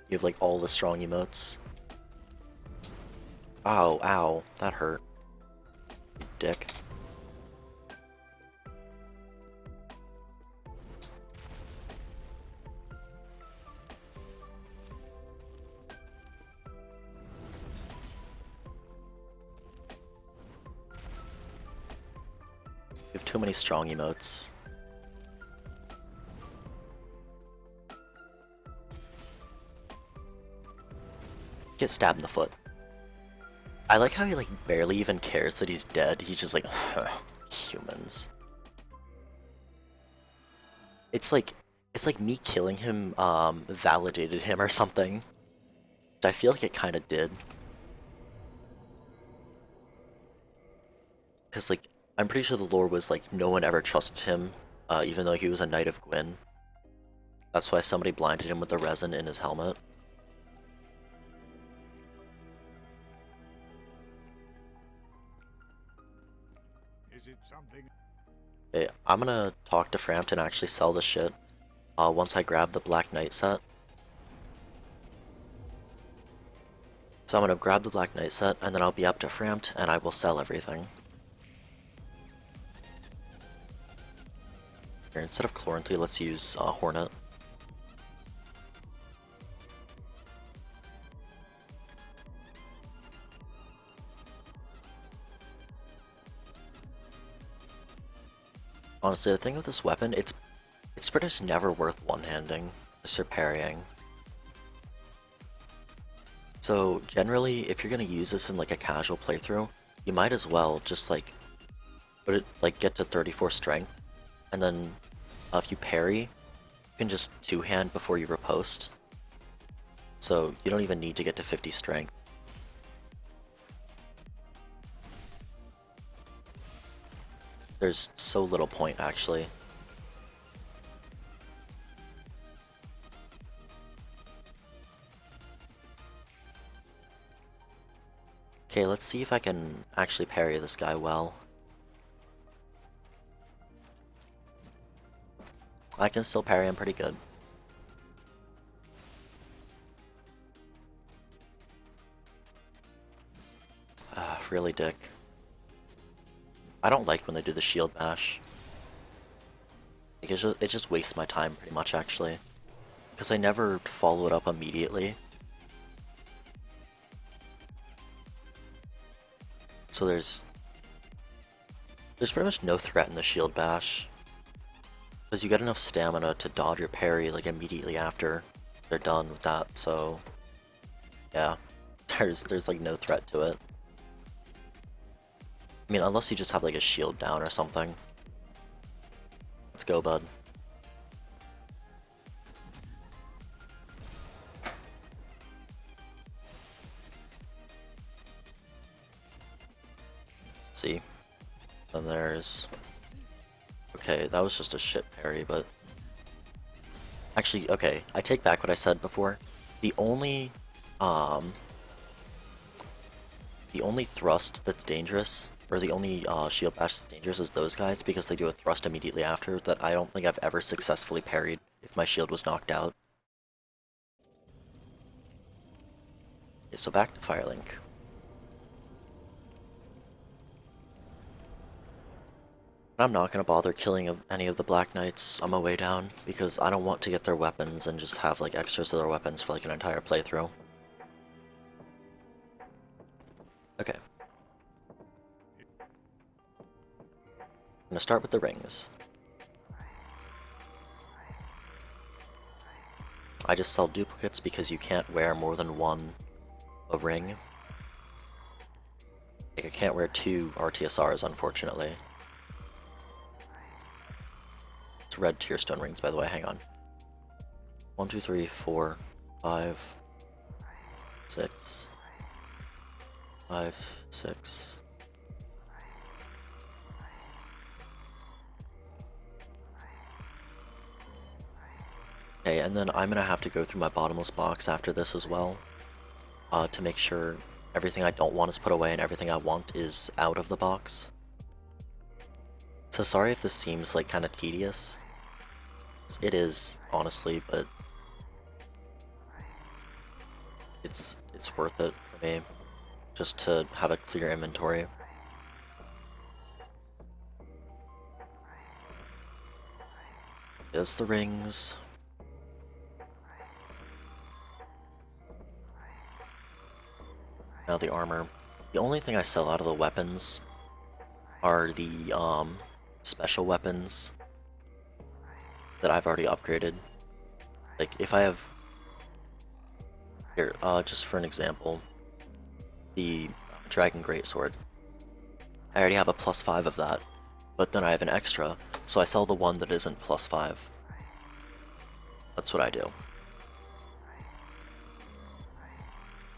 You have like all the strong emotes. Ow, ow, that hurt. You dick. You have too many strong emotes. Get stabbed in the foot. I like how he like barely even cares that he's dead. He's just like, humans. It's like me killing him validated him or something. I feel like it kind of did. Because like I'm pretty sure the lore was like no one ever trusted him, even though he was a Knight of Gwyn. That's why somebody blinded him with the resin in his helmet. Is it something? Okay, I'm gonna talk to Frampton and actually sell this shit once I grab the Black Knight set. So I'm gonna grab the Black Knight set and then I'll be up to Frampt and I will sell everything. Here, instead of Chloranthy, let's use Hornet. Honestly, the thing with this weapon, it's pretty much never worth one-handing, or parrying. So generally, if you're gonna use this in like a casual playthrough, you might as well just like put it like get to 34 strength, and then if you parry, you can just two-hand before you riposte. So you don't even need to get to 50 strength. There's so little point actually. Okay, let's see if I can actually parry this guy well. I can still parry him pretty good. Ah, really, dick. I don't like when they do the shield bash. Like, it just wastes my time pretty much, actually. Because I never follow it up immediately. So there's pretty much no threat in the shield bash. Because you get enough stamina to dodge your parry like immediately after they're done with that, so yeah. There's like no threat to it. I mean, unless you just have like a shield down or something. Let's go, bud. See? Then there's... Okay, that was just a shit parry, but... Actually, okay, I take back what I said before. The only thrust that's dangerous, or the only shield bash that's dangerous is those guys, because they do a thrust immediately after that I don't think I've ever successfully parried if my shield was knocked out. Okay, so back to Firelink. I'm not going to bother killing any of the Black Knights on my way down, because I don't want to get their weapons and just have like extras of their weapons for like an entire playthrough. Okay. I'm gonna start with the rings. I just sell duplicates because you can't wear more than one a ring. Like, I can't wear 2 RTSRs, unfortunately. It's red tearstone rings, by the way, hang on. 1, 2, 3, 4, 5, 6, 5, 6. Okay, and then I'm gonna have to go through my bottomless box after this as well, to make sure everything I don't want is put away and everything I want is out of the box. So sorry if this seems like kind of tedious. It is, honestly, but it's worth it for me, just to have a clear inventory. There's the rings. Now the armor. The only thing I sell out of the weapons are the special weapons that I've already upgraded. Like if I have here, just for an example, the Dragon Greatsword. I already have a +5 of that, but then I have an extra, so I sell the one that isn't +5. That's what I do.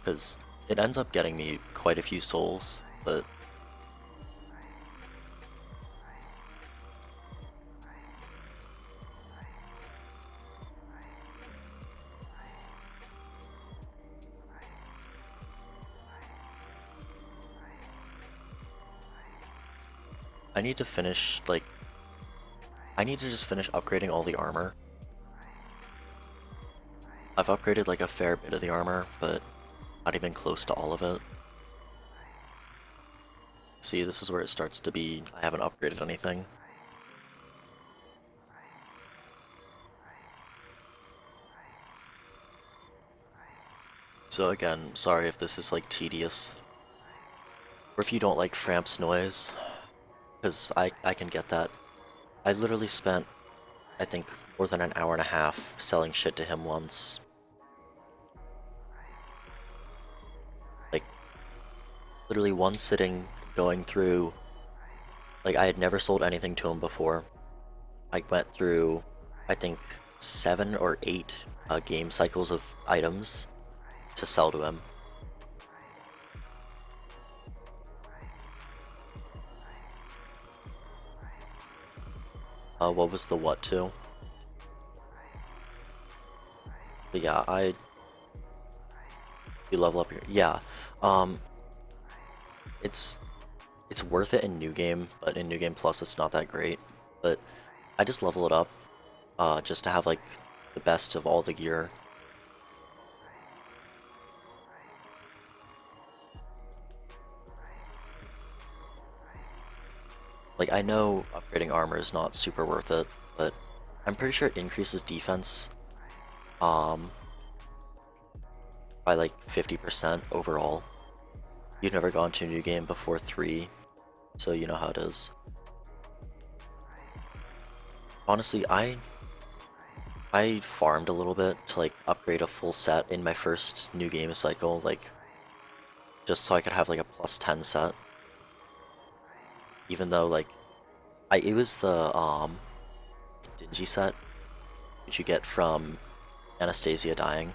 Because it ends up getting me quite a few souls, but I need to finish, like, I need to just finish upgrading all the armor. I've upgraded like a fair bit of the armor, but not even close to all of it. See, this is where it starts to be, I haven't upgraded anything. So again, sorry if this is like tedious. Or if you don't like Framp's noise, because I can get that. I literally spent, I think, more than an hour and a half selling shit to him once. Like, literally one sitting going through, like I had never sold anything to him before. I went through, I think, 7 or 8 game cycles of items to sell to him. What was the what to? But yeah, you level up your, yeah. Um, it's worth it in New Game, but in New Game Plus it's not that great. But I just level it up, just to have like the best of all the gear. Like, I know upgrading armor is not super worth it, but I'm pretty sure it increases defense, um, by like 50% overall. You've never gone to a new game before 3, so you know how it is. Honestly, I farmed a little bit to like upgrade a full set in my first new game cycle, like just so I could have like a +10 set. Even though like it was the dingy set which you get from Anastasia dying.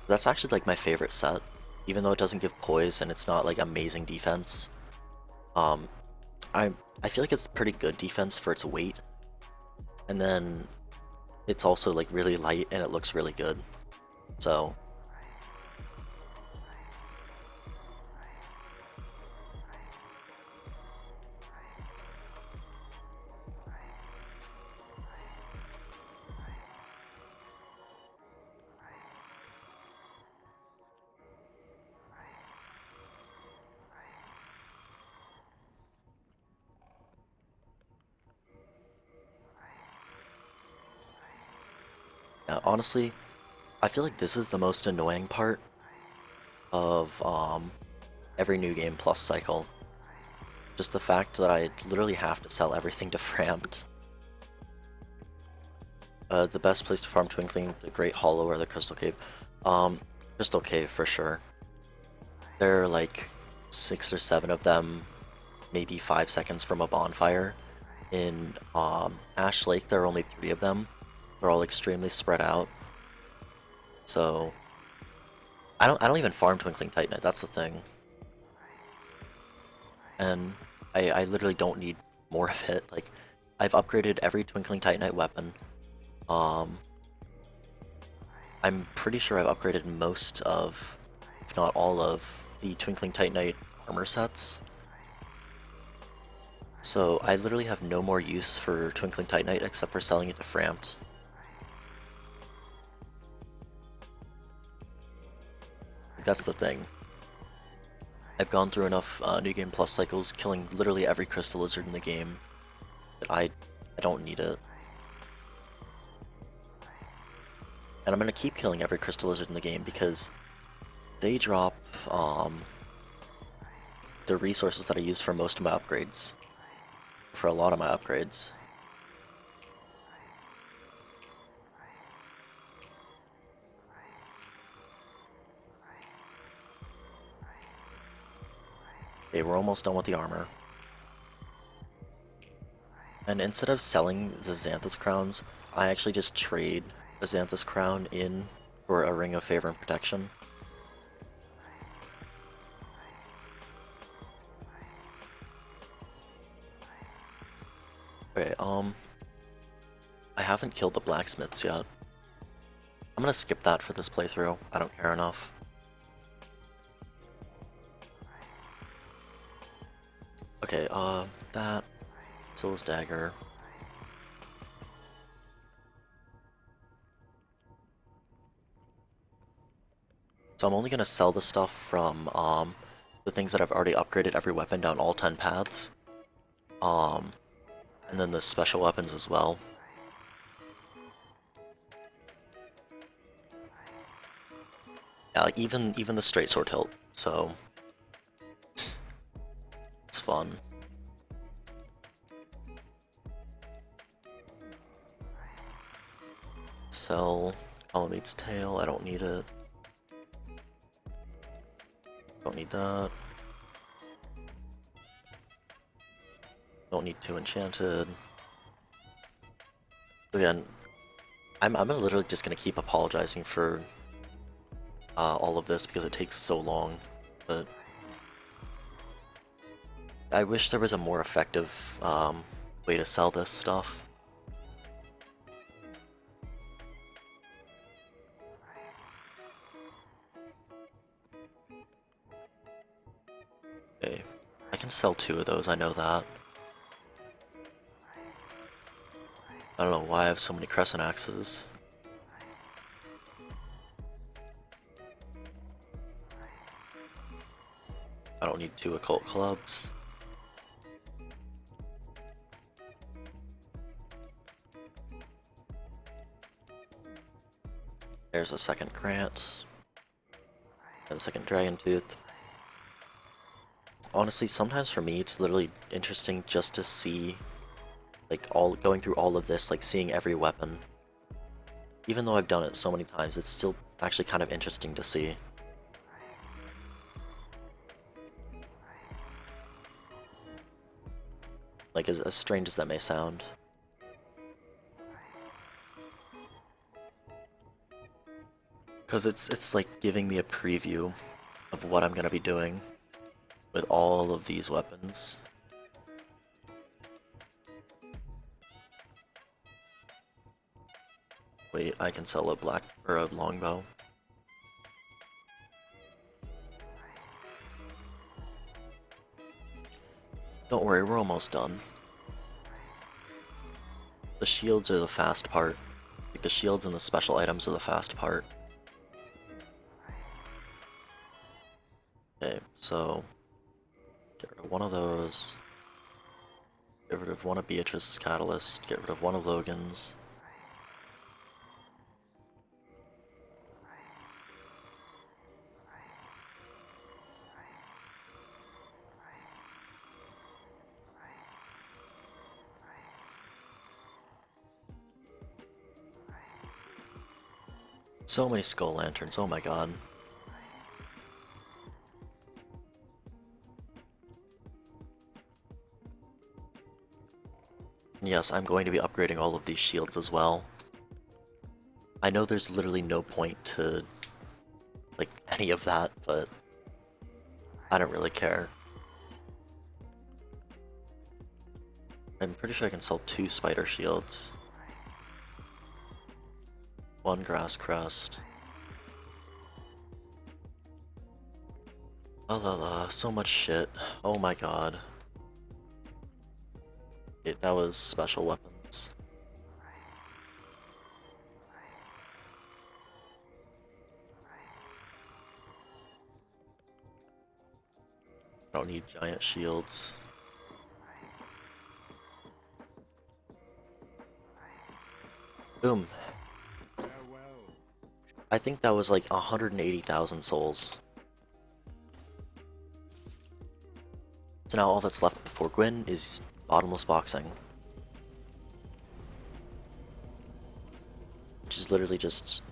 That's actually like my favorite set, even though it doesn't give poise and it's not like amazing defense. Um, I I feel like it's pretty good defense for its weight, and then it's also like really light and it looks really good. So yeah, honestly, I feel like this is the most annoying part of every new game plus cycle. Just the fact that I literally have to sell everything to Framped. The best place to farm Twinkling, the Great Hollow, or the Crystal Cave. Crystal Cave for sure. There are like 6 or 7 of them, maybe 5 seconds from a bonfire. In Ash Lake, there are only 3 of them. They're all extremely spread out. So I don't even farm Twinkling Titanite, that's the thing. And I literally don't need more of it. Like, I've upgraded every Twinkling Titanite weapon. I'm pretty sure I've upgraded most of, if not all of, the Twinkling Titanite armor sets. So I literally have no more use for Twinkling Titanite except for selling it to Framped. That's the thing. I've gone through enough New Game Plus cycles, killing literally every Crystal Lizard in the game, that I don't need it. And I'm gonna keep killing every Crystal Lizard in the game because they drop the resources that I use for most of my upgrades. For a lot of my upgrades. Okay, we're almost done with the armor. And instead of selling the Xanthus crowns, I actually just trade a Xanthus crown in for a Ring of Favor and Protection. Okay, I haven't killed the blacksmiths yet. I'm gonna skip that for this playthrough. I don't care enough. Okay, that. Scylla's dagger. So I'm only gonna sell the stuff from, the things that I've already upgraded every weapon down all 10 paths. And then the special weapons as well. Yeah, like even the straight sword hilt, so it's fun. Sell Columnate's tail, I don't need it. Don't need that. Don't need 2 enchanted. Again, I'm literally just gonna keep apologizing for all of this because it takes so long, but I wish there was a more effective way to sell this stuff. Okay, I can sell 2 of those, I know that. I don't know why I have so many crescent axes. I don't need 2 occult clubs. There's a second Grant. And a second Dragon Tooth. Honestly, sometimes for me it's literally interesting just to see, like, going through all of this, like seeing every weapon. Even though I've done it so many times, it's still actually kind of interesting to see. Like, as strange as that may sound. Because it's like giving me a preview of what I'm gonna be doing with all of these weapons. Wait, I can sell a longbow. Don't worry, we're almost done. The shields are the fast part. Like, the shields and the special items are the fast part. Okay, so get rid of one of those. Get rid of one of Beatrice's catalyst. Get rid of one of Logan's. So many skull lanterns, oh my god. And yes, I'm going to be upgrading all of these shields as well. I know there's literally no point to, like, any of that, but I don't really care. I'm pretty sure I can sell 2 spider shields. 1 grass crest. Oh la la, so much shit. Oh my god. That was special weapons. I don't need giant shields. Boom. Farewell. I think that was like 180,000 souls. So now all that's left before Gwyn is bottomless boxing. Which is literally just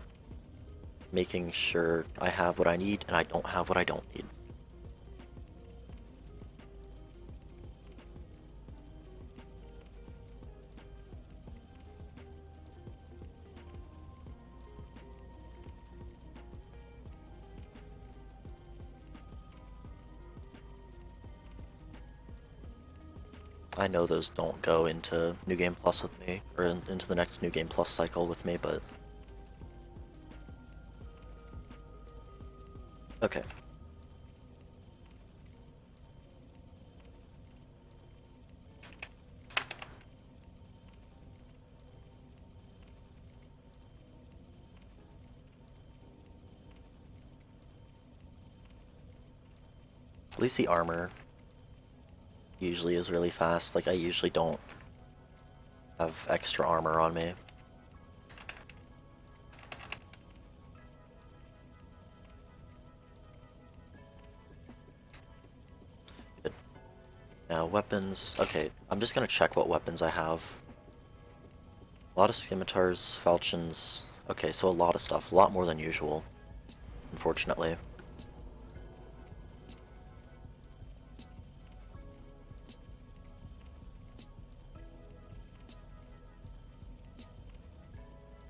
making sure I have what I need and I don't have what I don't need. I know those don't go into New Game Plus with me, or into the next New Game Plus cycle with me, but... Okay. At least the armor usually is really fast. Like, I usually don't have extra armor on me. Good. Now, weapons. Okay, I'm just gonna check what weapons I have. A lot of scimitars, falchions. Okay, so a lot of stuff. A lot more than usual, unfortunately.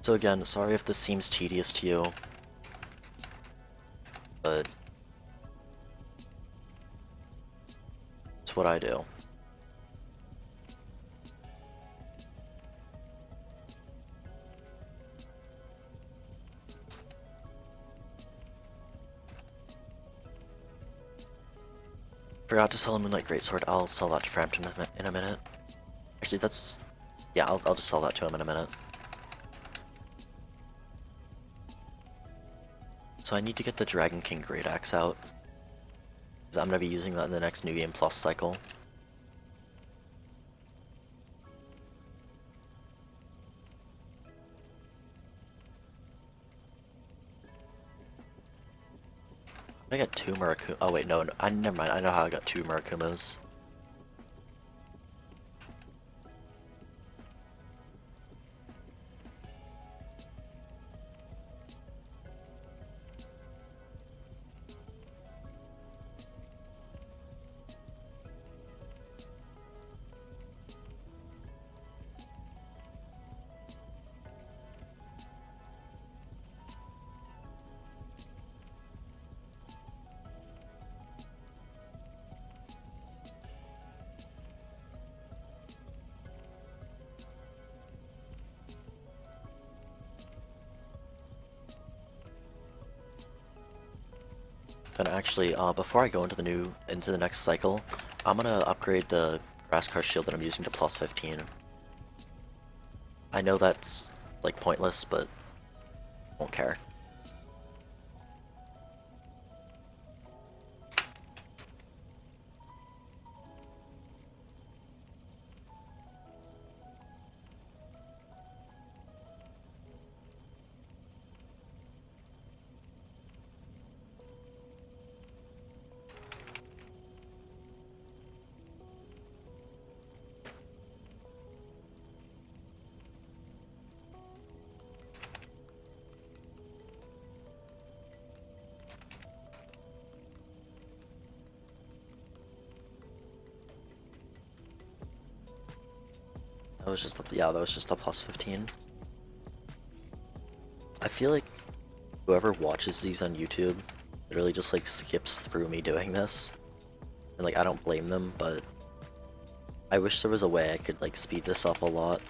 So again, sorry if this seems tedious to you, but it's what I do. Forgot to sell a Moonlight Greatsword. I'll sell that to Frampton in a minute. Actually, that's... yeah, I'll just sell that to him in a minute. So I need to get the Dragon King Great Axe out, because I'm going to be using that in the next New Game Plus cycle. I got 2 Murakumo. Oh wait, no, never mind. I know how I got 2 Murakumos. Then actually, before I go into the next cycle, I'm gonna upgrade the Grass Car Shield that I'm using to plus 15. I know that's like pointless, but won't care. That was just the, yeah, that was just the plus 15. I feel like whoever watches these on YouTube literally just like skips through me doing this. And like I don't blame them, but I wish there was a way I could like speed this up a lot.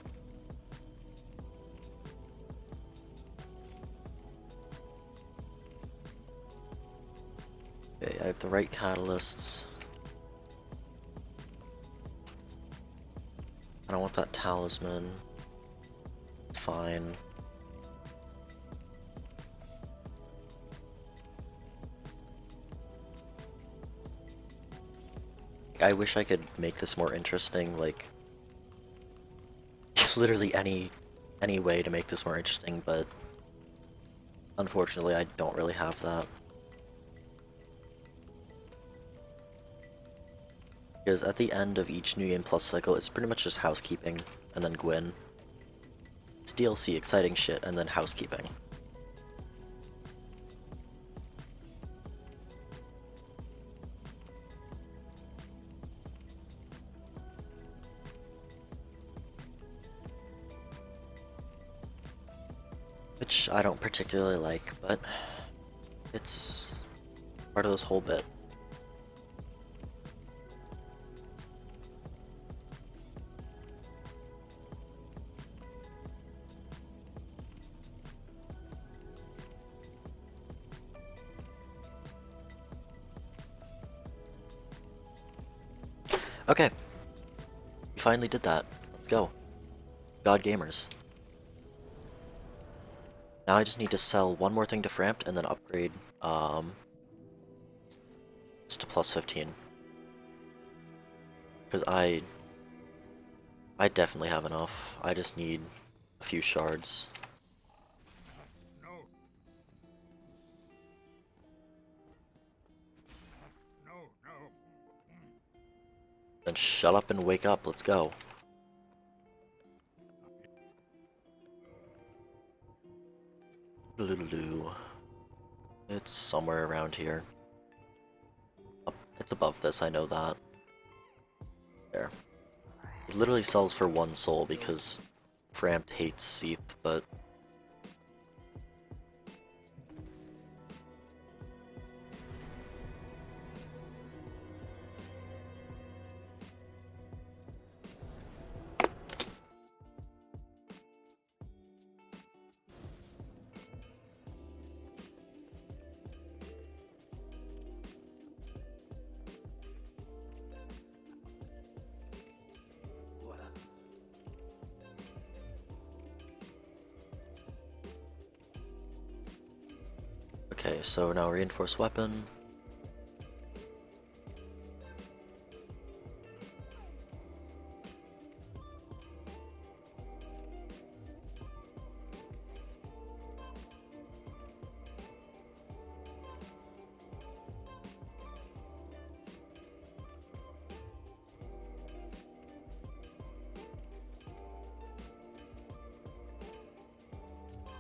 Okay, I have the right catalysts. I don't want that talisman. Fine. I wish I could make this more interesting, like literally any way to make this more interesting, but unfortunately I don't really have that. Because at the end of each New Game Plus cycle, it's pretty much just housekeeping, and then Gwyn. It's DLC, exciting shit, and then housekeeping. Which I don't particularly like, but it's part of this whole bit. Okay, we finally did that. Let's go. God Gamers. Now I just need to sell one more thing to Framped and then upgrade this to plus 15. Because I definitely have enough. I just need a few shards. No. No, no. Then shut up and wake up, let's go. It's somewhere around here. It's above this, I know that. There. It literally sells for 1 soul because Framped hates Seath, but... Okay, so now reinforced weapon.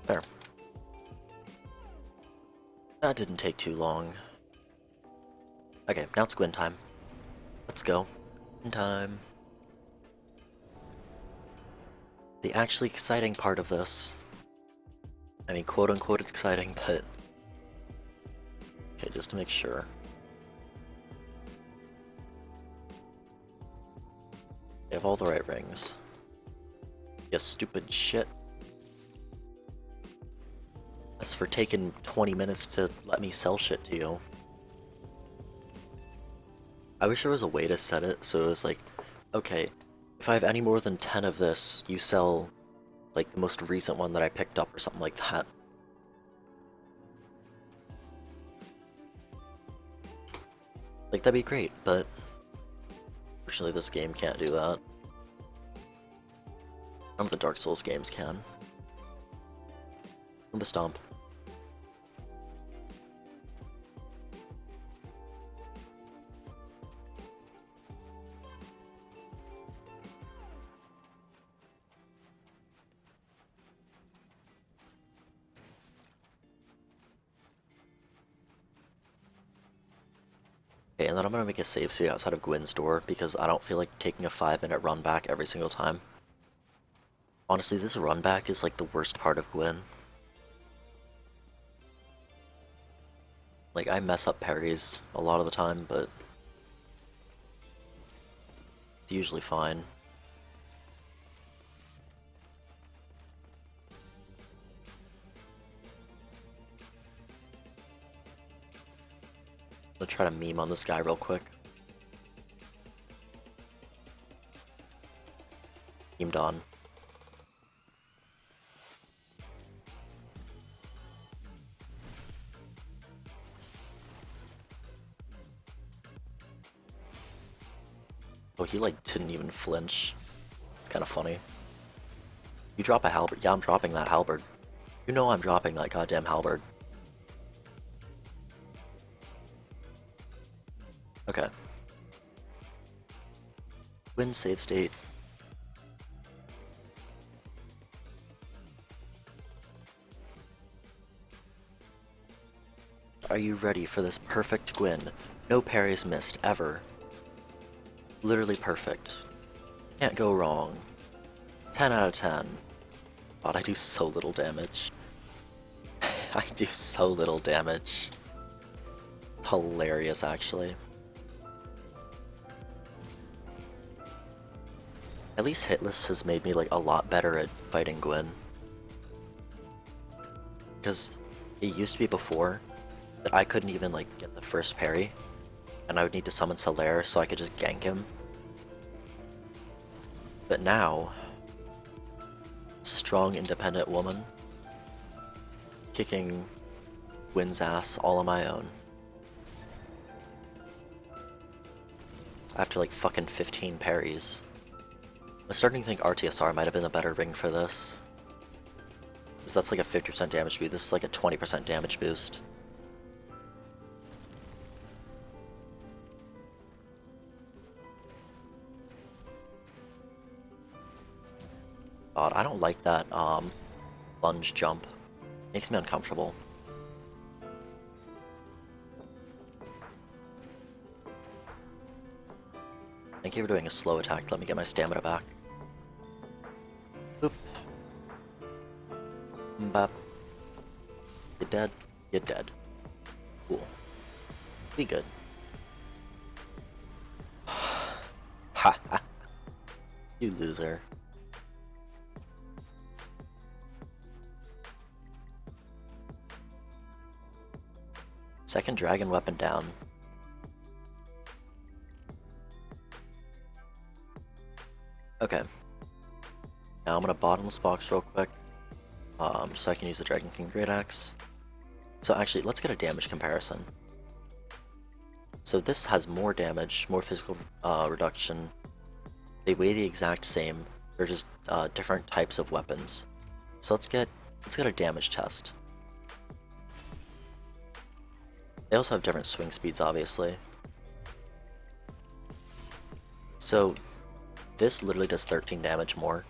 There. That didn't take too long. Okay, now it's Gwyn time. Let's go. Gwyn time. The actually exciting part of this. I mean, quote unquote exciting, but... Okay, just to make sure. You have all the right rings. You stupid shit. That's for taking 20 minutes to let me sell shit to you. I wish there was a way to set it so it was like, okay, if I have any more than 10 of this, you sell like the most recent one that I picked up or something like that. Like, that'd be great, but unfortunately this game can't do that. None of the Dark Souls games can. Roomba Stomp. Okay, and then I'm gonna make a save state outside of Gwyn's door because I don't feel like taking a 5-minute run back every single time. Honestly, this run back is like the worst part of Gwyn. Like, I mess up parries a lot of the time, but it's usually fine. I'm gonna try to meme on this guy real quick. Memed on. Oh, he like didn't even flinch. It's kind of funny. You drop a halberd. Yeah, I'm dropping that halberd. You know I'm dropping that goddamn halberd. Okay. Win save state. Are you ready for this perfect Gwyn? No parries missed, ever. Literally perfect. Can't go wrong. 10 out of 10. God, I do so little damage. I do so little damage. Hilarious, actually. At least Hitless has made me like a lot better at fighting Gwyn. Because it used to be before that I couldn't even like get the first parry, and I would need to summon Solaire so I could just gank him. But now, strong independent woman, kicking Gwyn's ass all on my own. After like fucking 15 parries. I'm starting to think RTSR might have been a better ring for this. Because that's like a 50% damage boost, this is like a 20% damage boost. God, I don't like that lunge jump. Makes me uncomfortable. Thank you for doing a slow attack. Let me get my stamina back. Boop. Bop. You dead? You're dead. Cool. Be good. Ha ha. You loser. Second dragon weapon down. Okay. Now I'm gonna bottomless box real quick, so I can use the Dragon King Great Axe. So actually, let's get a damage comparison. So this has more damage, more physical reduction. They weigh the exact same. They're just different types of weapons. So let's get a damage test. They also have different swing speeds, obviously. So this literally does 13 damage more.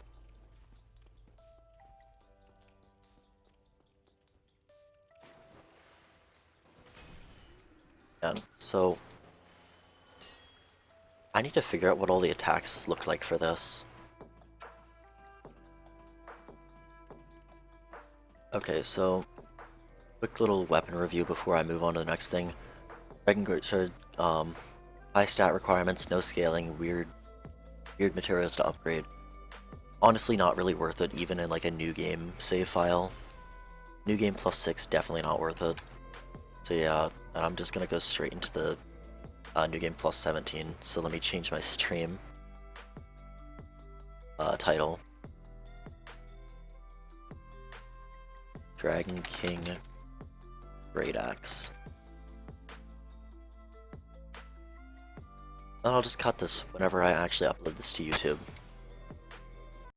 And so I need to figure out what all the attacks look like for this. Okay, so quick little weapon review before I move on to the next thing. Dragon Greatsword, high stat requirements, no scaling, weird materials to upgrade. Honestly, not really worth it, even in like a new game save file. New game +6, definitely not worth it. So yeah, and I'm just gonna go straight into the new game +17. So let me change my stream title. Dragon King Great Axe. Then I'll just cut this whenever I actually upload this to YouTube.